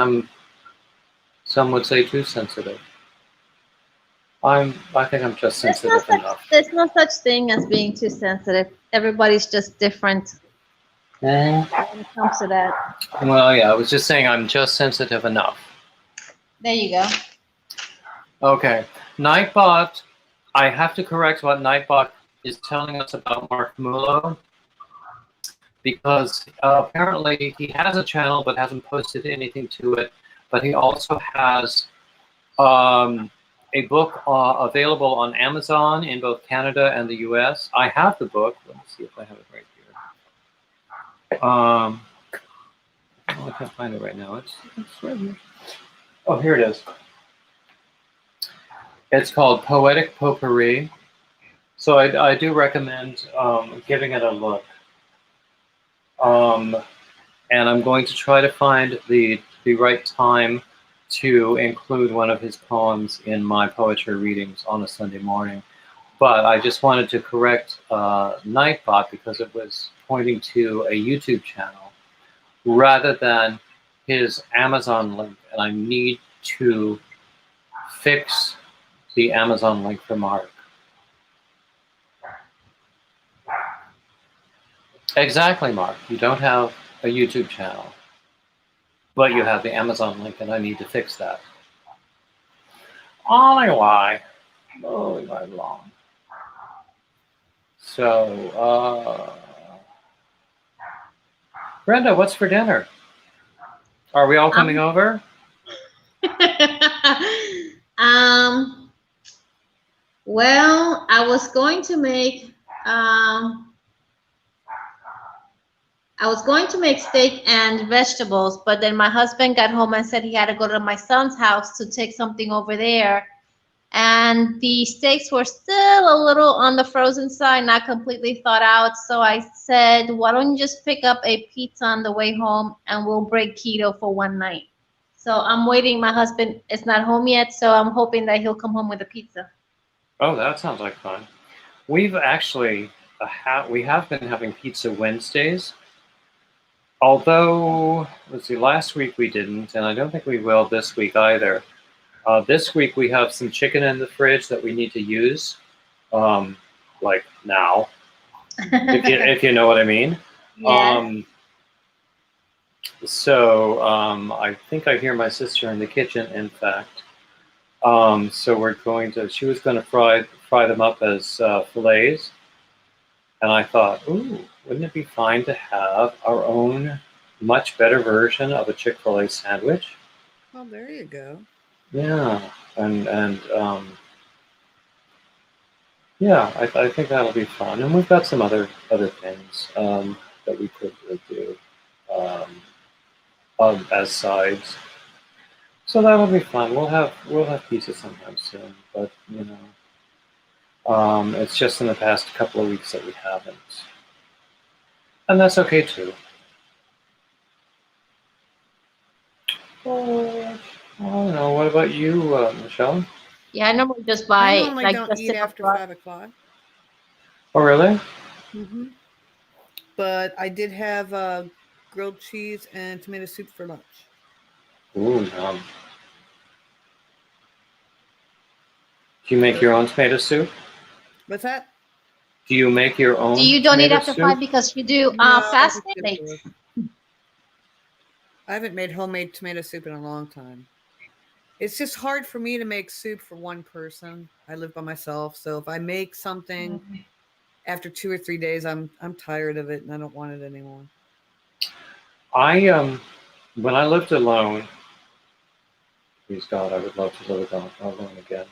Some would say too sensitive. I think I'm just sensitive enough. There's no such thing as being too sensitive. Everybody's just different when it comes to that. Well, yeah, I was just saying I'm just sensitive enough. There you go. Okay, Nightbot. I have to correct what Nightbot is telling us about Mark Mulo, because apparently he has a channel but hasn't posted anything to it. But he also has a book available on Amazon in both Canada and the US. I have the book. Let me see if I have it right here. Oh, I can't find it right now. It's right here. Oh, here it is. It's called Poetic Potpourri. So I do recommend giving it a look. And I'm going to try to find the right time to include one of his poems in my poetry readings on a Sunday morning. But I just wanted to correct Nightbot because it was pointing to a YouTube channel rather than his Amazon link. And I need to fix the Amazon link for Mark. Exactly, Mark. You don't have a YouTube channel, but you have the Amazon link, and I need to fix that. Anyway, moving right along. So, Brenda, what's for dinner? Are we all coming over? Well, I was going to make steak and vegetables, but then my husband got home and said he had to go to my son's house to take something over there. And the steaks were still a little on the frozen side, not completely thawed out. So I said, why don't you just pick up a pizza on the way home and we'll break keto for one night. So I'm waiting. My husband is not home yet, so I'm hoping that he'll come home with a pizza. Oh, that sounds like fun. We've actually, we have been having pizza Wednesdays. Although, let's see, last week we didn't, and I don't think we will this week either. This week we have some chicken in the fridge that we need to use, like now, if you know what I mean. Yeah. So I think I hear my sister in the kitchen, in fact. So we're going to, she was going to fry them up as fillets. And I thought, ooh, wouldn't it be fine to have our own much better version of a Chick-fil-A sandwich? Well, there you go. Yeah, and yeah, I think that'll be fun. And we've got some other things that we could do as sides. So that'll be fun. We'll have pizza sometime soon, but you know, it's just in the past couple of weeks that we haven't, and that's okay too. I don't know. What about you, Michelle? Yeah, I normally just buy. I normally like, don't just eat in a after bar. 5 o'clock. Oh, really? Mm-hmm. But I did have grilled cheese and tomato soup for lunch. Ooh, yum. Do you make your own tomato soup? What's that? Do you make your own? Do you don't eat tomato after soup? 5 because you do No, fasting? I skip work. I haven't made homemade tomato soup in a long time. It's just hard for me to make soup for one person. I live by myself, so if I make something after 2 or 3 days, I'm tired of it and I don't want it anymore. When I lived alone, please God, I would love to live alone again.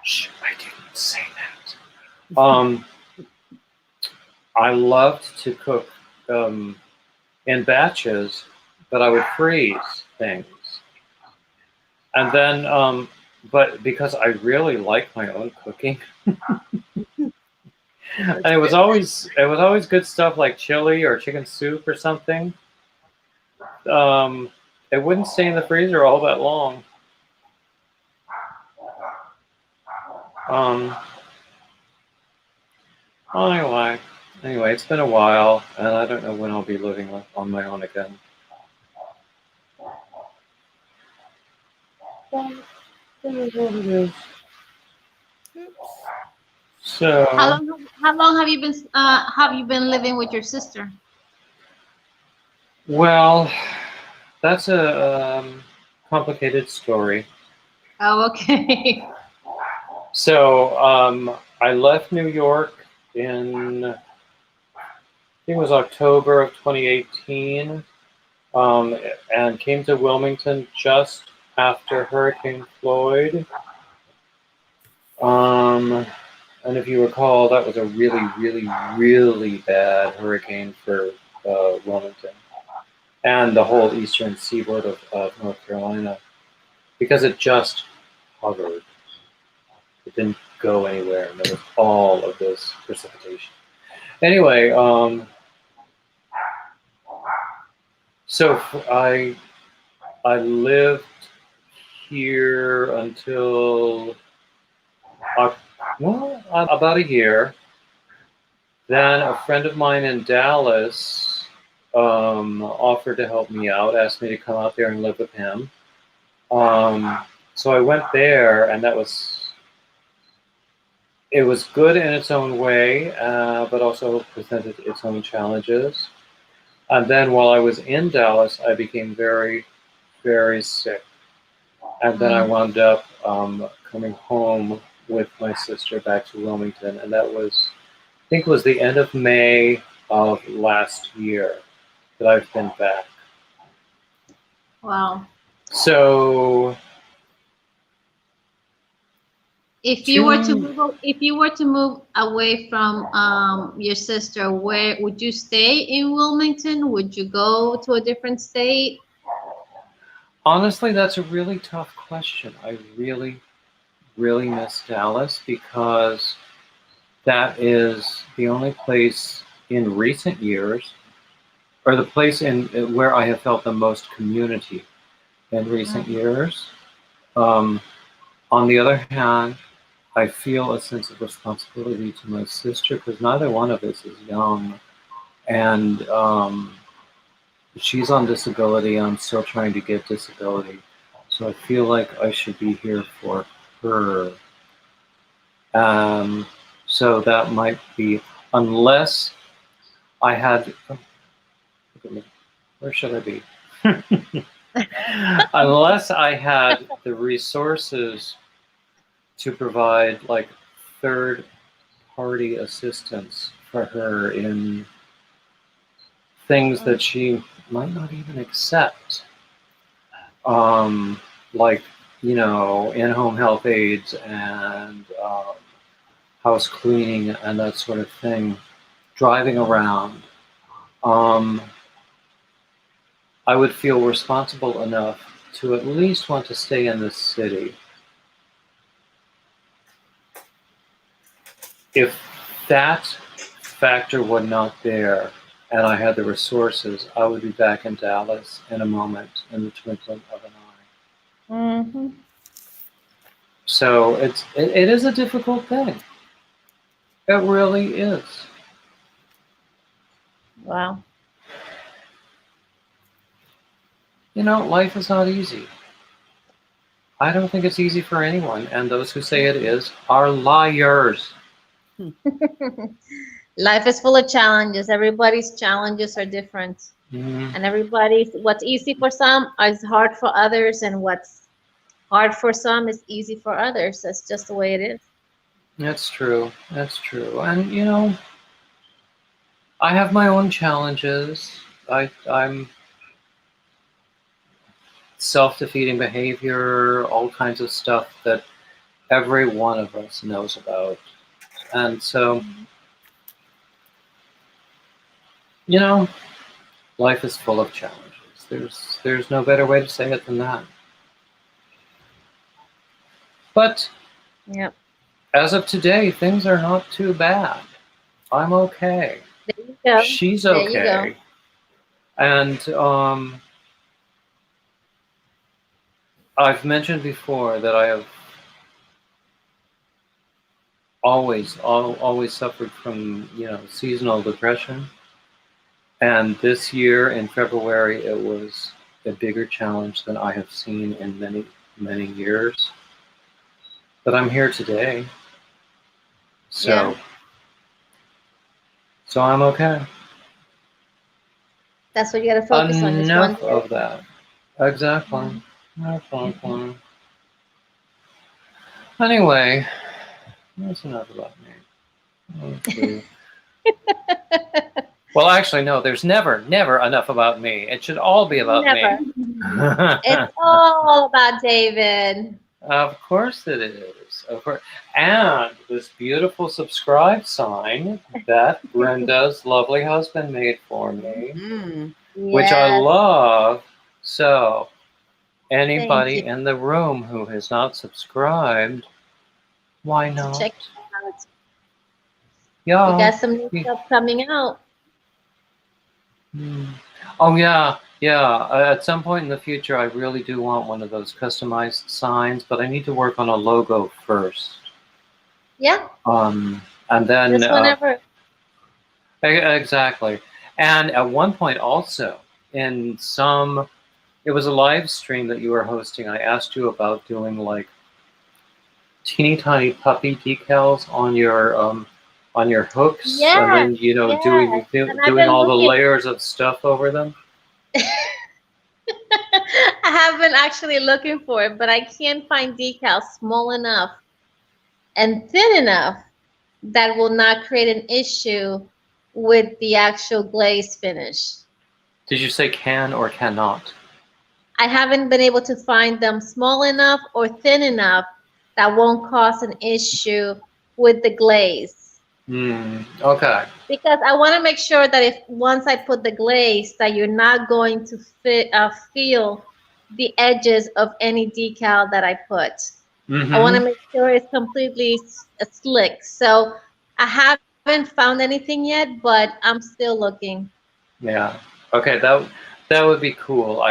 Shh, I didn't say that. I loved to cook in batches, but I would freeze things, and then, but because I really like my own cooking, and it was always good stuff like chili or chicken soup or something. It wouldn't stay in the freezer all that long. Anyway, it's been a while, and I don't know when I'll be living on my own again. So How long have you been living with your sister? well, that's a complicated story. Oh, okay. So I left New York in, I think it was October of 2018, and came to Wilmington just after Hurricane Floyd. And if you recall, that was a really, really, really bad hurricane for Wilmington and the whole eastern seaboard of North Carolina, because it just hovered. It didn't go anywhere, and there was all of this precipitation. Anyway, so I lived here until about a year. Then a friend of mine in Dallas offered to help me out, asked me to come out there and live with him. So I went there, and it was good in its own way, but also presented its own challenges. And then while I was in Dallas, I became very, very sick. And then I wound up coming home with my sister back to Wilmington, and that was, I think, it was the end of May of last year that I've been back. Wow. So, If you were to move away from your sister, where would you stay in Wilmington? Would you go to a different state? honestly, that's a really tough question. I really, really miss Dallas because that is the only place in recent years, or the place in where I have felt the most community in recent years. On the other hand, I feel a sense of responsibility to my sister because neither one of us is young, and she's on disability. I'm still trying to get disability, so I feel like I should be here for her. So that might be, unless I had. Oh, look at me. Where should I be? Unless I had the resources to provide like third-party assistance for her in things that she might not even accept, like, you know, in-home health aides and house cleaning and that sort of thing, driving around. I would feel responsible enough to at least want to stay in this city. If that factor were not there and I had the resources, I would be back in Dallas in a moment, in the twinkling of an eye. Mm-hmm. So it is a difficult thing. It really is. Wow. You know, life is not easy. I don't think it's easy for anyone, and those who say it is are liars. Life is full of challenges. Everybody's challenges are different. Mm, And what's easy for some is hard for others, and what's hard for some is easy for others. That's just the way it is. that's true. That's true. And, you know, I have my own challenges. I'm self-defeating behavior, all kinds of stuff that every one of us knows about. And so, you know, life is full of challenges. There's no better way to say it than that. But Yep. as of today, things are not too bad. I'm okay. There you go. She's There you okay. And I've mentioned before that I have always suffered from, you know, seasonal depression. And this year in February, it was a bigger challenge than I have seen in many, many years. But I'm here today. So, Yeah. so I'm okay. That's what you got to focus on. Just one Enough of that. Exactly. Exactly. Anyway, that's enough about me. Okay. Well, actually, no, there's never enough about me. It should all be about Never. me. It's all about David. Of course it is. Of course. And this beautiful subscribe sign that Brenda's lovely husband made for me, which I Yes. love. So, anybody Thank you. in the room who has not subscribed, why not? Check it out. Yeah. We got some new stuff coming out. Oh yeah, yeah. At some point in the future, I really do want one of those customized signs, but I need to work on a logo first. Yeah. And then Just whenever. Exactly. And at one point, also in some, it was a live stream that you were hosting. I asked you about doing like teeny tiny puppy decals on your hooks, and then, you know, doing all the layers of stuff over them. I have been actually looking for it, but I can't find decals small enough and thin enough that will not create an issue with the actual glaze finish. Did you say can or cannot? I haven't been able to find them small enough or thin enough that won't cause an issue with the glaze. Okay. Because I want to make sure that if once I put the glaze, that you're not going to feel the edges of any decal that I put. I want to make sure it's completely slick. So I haven't found anything yet, but I'm still looking. Yeah. Okay. That would be cool.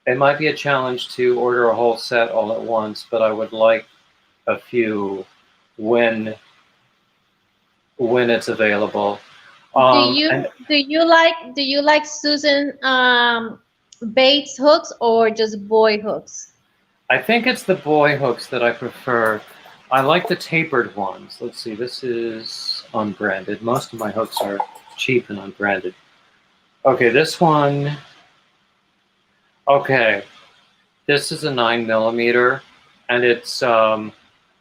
It might be a challenge to order a whole set all at once, but I would like a few when it's available. Do you like Susan Bates hooks or just boy hooks? I think it's the boy hooks that I prefer. I like the tapered ones. Let's see. This is unbranded. Most of my hooks are cheap and unbranded. Okay, this one. Okay, this is a 9mm, and it's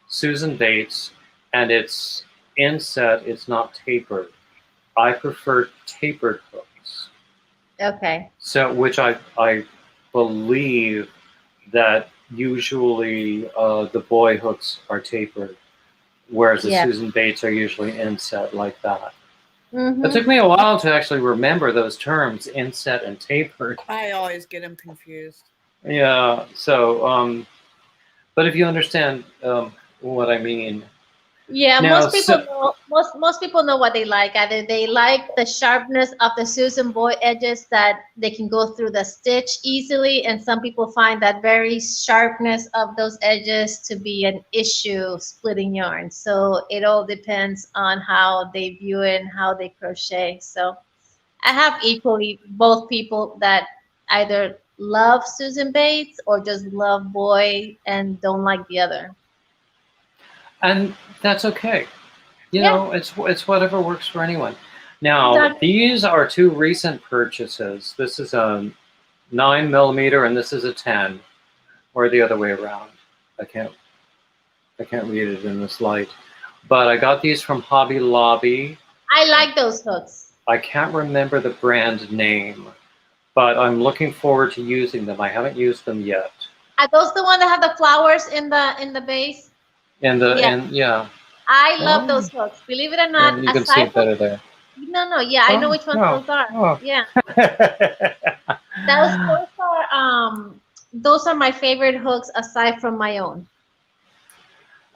Susan Bates, and it's inset. It's not tapered. I prefer tapered hooks. Okay. So, which I believe that usually the boy hooks are tapered, whereas the Susan Bates are usually inset like that. It took me a while to actually remember those terms, inset and tapered. I always get them confused. Yeah, so, but if you understand what I mean. Yeah, Now, most people know what they like. Either they like the sharpness of the Susan Boy edges that they can go through the stitch easily, and some people find that very sharpness of those edges to be an issue splitting yarn. So it all depends on how they view it and how they crochet. So I have equally both people that either love Susan Bates or just love Boy and don't like the other. And that's okay. You know, it's whatever works for anyone. Now, these are two recent purchases. This is a 9mm and this is a 10, or the other way around. I can't read it in this light. But I got these from Hobby Lobby. I like those hooks. I can't remember the brand name, but I'm looking forward to using them. I haven't used them yet. Are those the ones that have the flowers in the base? Yeah. I love those hooks. Believe it or not, you can see it better there. No. Yeah, I know which ones those are. Oh. Yeah. Those are my favorite hooks aside from my own.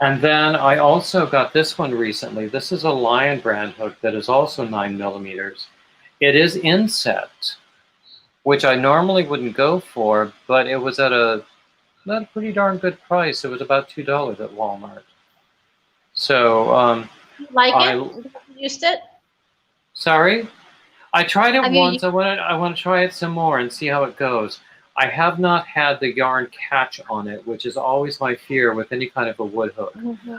And then I also got this one recently. This is a Lion brand hook that is also 9mm. It is inset, which I normally wouldn't go for, but it was at a pretty darn good price. It was about $2 at Walmart. So, you like it? You used it? Sorry? I tried it once. I want to try it some more and see how it goes. I have not had the yarn catch on it, which is always my fear with any kind of a wood hook.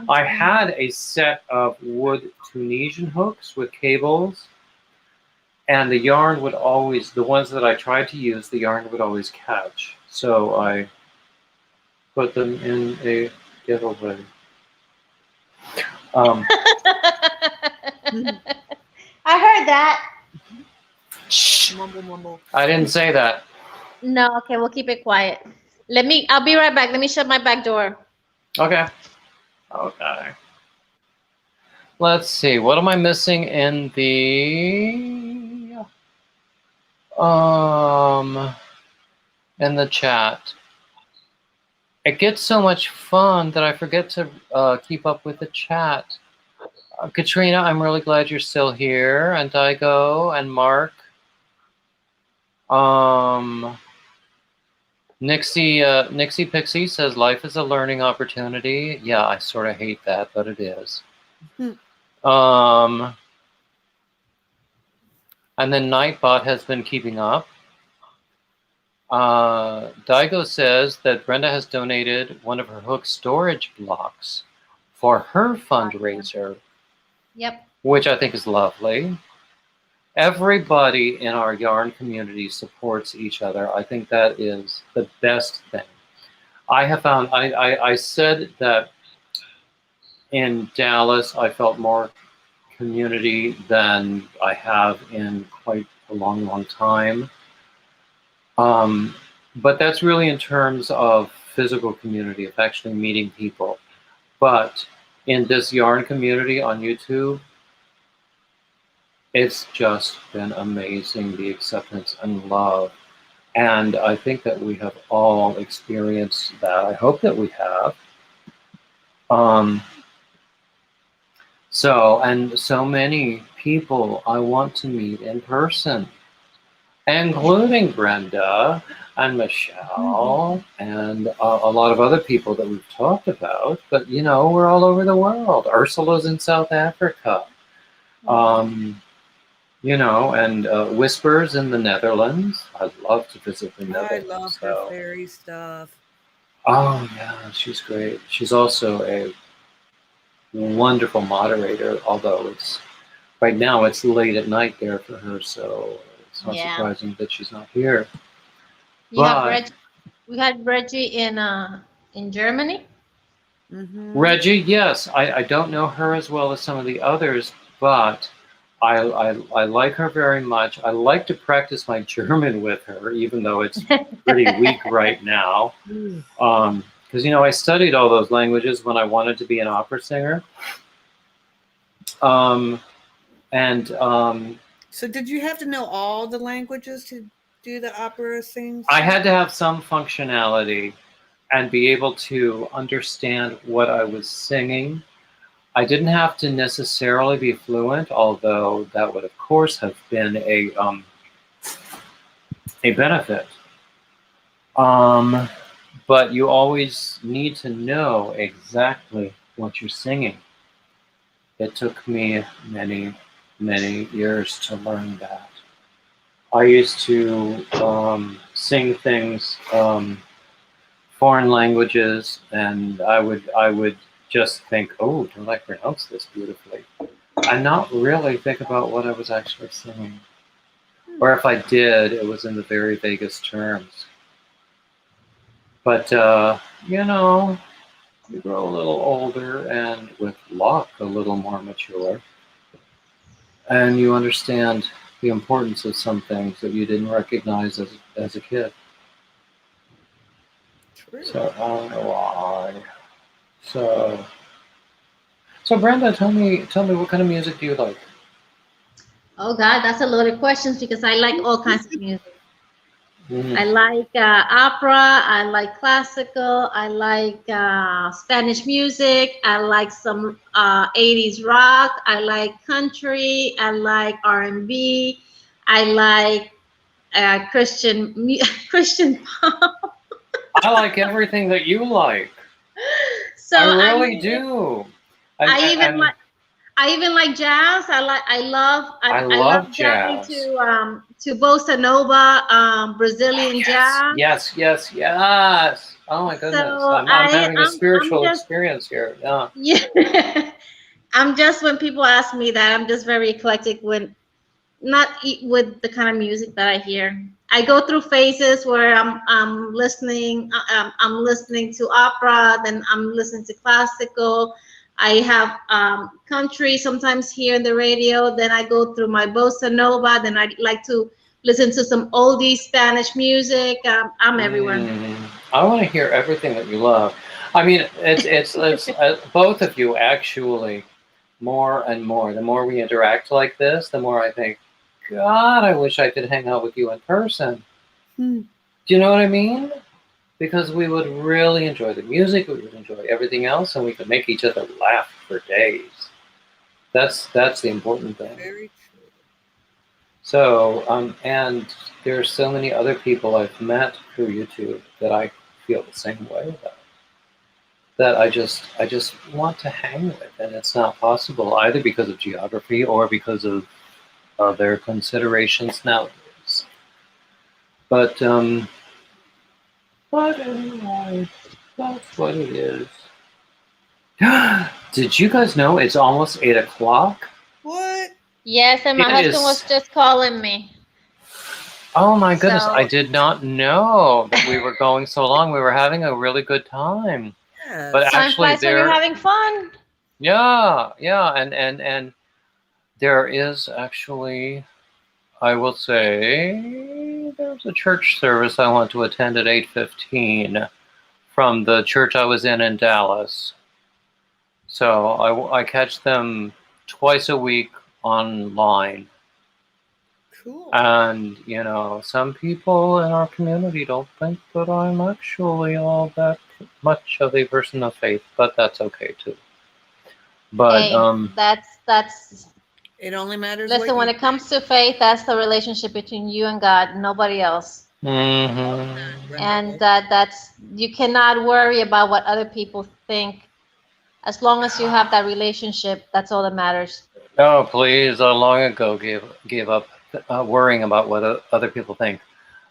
I had a set of wood Tunisian hooks with cables, and the yarn would always, the ones that I tried to use, the yarn would always catch. So I put them in a giveaway. I heard that. Mumble, mumble. I didn't say that. No, okay, we'll keep it quiet. I'll be right back. Let me shut my back door. Okay. Let's see. What am I missing in the chat? It gets so much fun that I forget to keep up with the chat. Katrina, I'm really glad you're still here, and Daigo and Mark. Nixie Pixie says life is a learning opportunity. Yeah, I sort of hate that, but it is. And then Nightbot has been keeping up. Daigo says that Brenda has donated one of her hook storage blocks for her fundraiser. Yep. Which I think is lovely. everybody in our yarn community supports each other. I think that is the best thing. I have found, I said that in Dallas, I felt more community than I have in quite a long, long time. But that's really in terms of physical community, of actually meeting people. But in this yarn community on YouTube, it's just been amazing, the acceptance and love. And I think that we have all experienced that. I hope that we have. And so many people I want to meet in person, including Brenda and Michelle and a lot of other people that we've talked about. But, you know, we're all over the world. Ursula's in South Africa. You know, and Whispers in the Netherlands. I'd love to visit the Netherlands. I love her fairy stuff. Oh, yeah, she's great. She's also a wonderful moderator, although it's right now it's late at night there for her, so it's not surprising that she's not here. We had Reggie in Germany. Reggie, yes, I don't know her as well as some of the others, but I like her very much. I like to practice my German with her, even though it's pretty weak right now. Because, you know, I studied all those languages when I wanted to be an opera singer. So did you have to know all the languages to do the opera things? I had to have some functionality and be able to understand what I was singing. I didn't have to necessarily be fluent, although that would, of course, have been a benefit. But you always need to know exactly what you're singing. It took me many, many years to learn that. I used to sing things, foreign languages, and I would just think, oh, don't I pronounce this beautifully? And not really think about what I was actually singing. Or if I did, it was in the very vaguest terms. But, you know, you grow a little older and with luck, a little more mature. And you understand the importance of some things that you didn't recognize as a kid. True. So I don't know why. So Brenda, tell me what kind of music do you like? Oh God, that's a loaded question because I like all kinds of music. I like opera, I like classical, I like Spanish music, I like some 80s rock, I like country, I like R&B, I like Christian pop. I like everything that you like. So I really do. I even like jazz. I love jazz. To bossa nova, Brazilian jazz. Yes. Oh my goodness! So I'm having a spiritual experience here. Yeah. Yeah. I'm just, when people ask me that, I'm just very eclectic with the kind of music that I hear. I go through phases where I'm listening to opera, then I'm listening to classical. I have country sometimes here in the radio. Then I go through my bossa nova. Then I like to listen to some oldie Spanish music. I'm everywhere. I want to hear everything that you love. I mean, it's both of you actually, more and more. The more we interact like this, the more I think, God, I wish I could hang out with you in person. Do you know what I mean? Because we would really enjoy the music, we would enjoy everything else, and we could make each other laugh for days. That's the important thing. Very true. So, and there are so many other people I've met through YouTube that I feel the same way about. That I just want to hang with, and it's not possible either because of geography or because of their considerations nowadays. But anyway, that's what it is. Did you guys know it's almost 8 o'clock? What? Yes, and my It husband is- was just calling me. Oh my goodness, So- I did not know that we were going so long. We were having a really good time. Yes. But Time actually flies when you're having fun. yeah, and there is actually, I will say, there's a church service I want to attend at 8:15 from the church I was in Dallas. So I catch them twice a week online. Cool. And, you know, some people in our community don't think that I'm actually all that much of a person of faith, but that's okay too. But, Hey, that's It only matters. listen, when it comes to faith, that's the relationship between you and God, nobody else. mhm. And that's you cannot worry about what other people think. As long as you have that relationship, that's all that matters. Oh, please, I long ago gave up worrying about what other people think.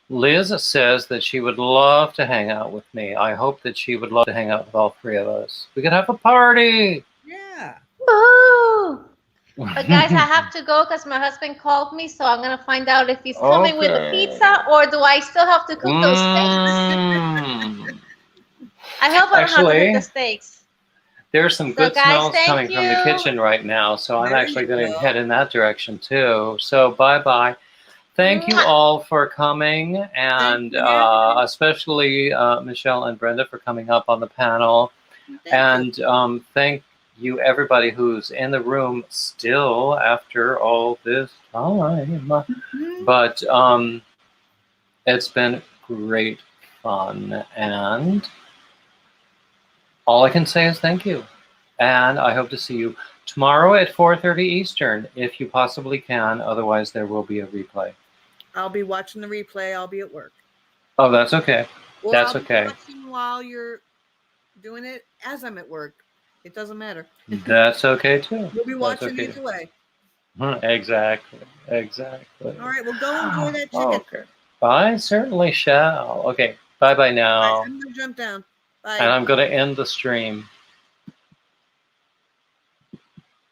Liz says that she would love to hang out with me. I hope that she would love to hang out with all three of us. We could have a party. Yeah. Woo! But guys, I have to go because my husband called me, so I'm gonna find out if he's coming with the Okay. pizza or do I still have to cook those steaks? Mm. I hope I don't have to Actually, cook the steaks. There's some So good guys, smells thank coming from the you. kitchen right now, so I'm There actually you going to go. head in that direction too. So bye-bye. Thank you Mwah. all for coming, and you for having me. especially Michelle and Brenda for coming up on the panel. Thank you. And thank you, everybody who's in the room still after all this time. Mhm. But it's been great fun, and all I can say is thank you. And I hope to see you tomorrow at 4:30 Eastern, if you possibly can. Otherwise, there will be a replay. I'll be watching the replay. I'll be at work. Oh, that's okay. Or That's I'll be okay. watching while you're doing it as I'm at work. It doesn't matter. That's okay too. We'll be That's watching okay. either way. Exactly. Exactly. All right. Well, go enjoy that chicken. Okay. I certainly shall. Okay. Bye-bye All now. right, I'm going to jump down. Bye. And I'm going to end the stream.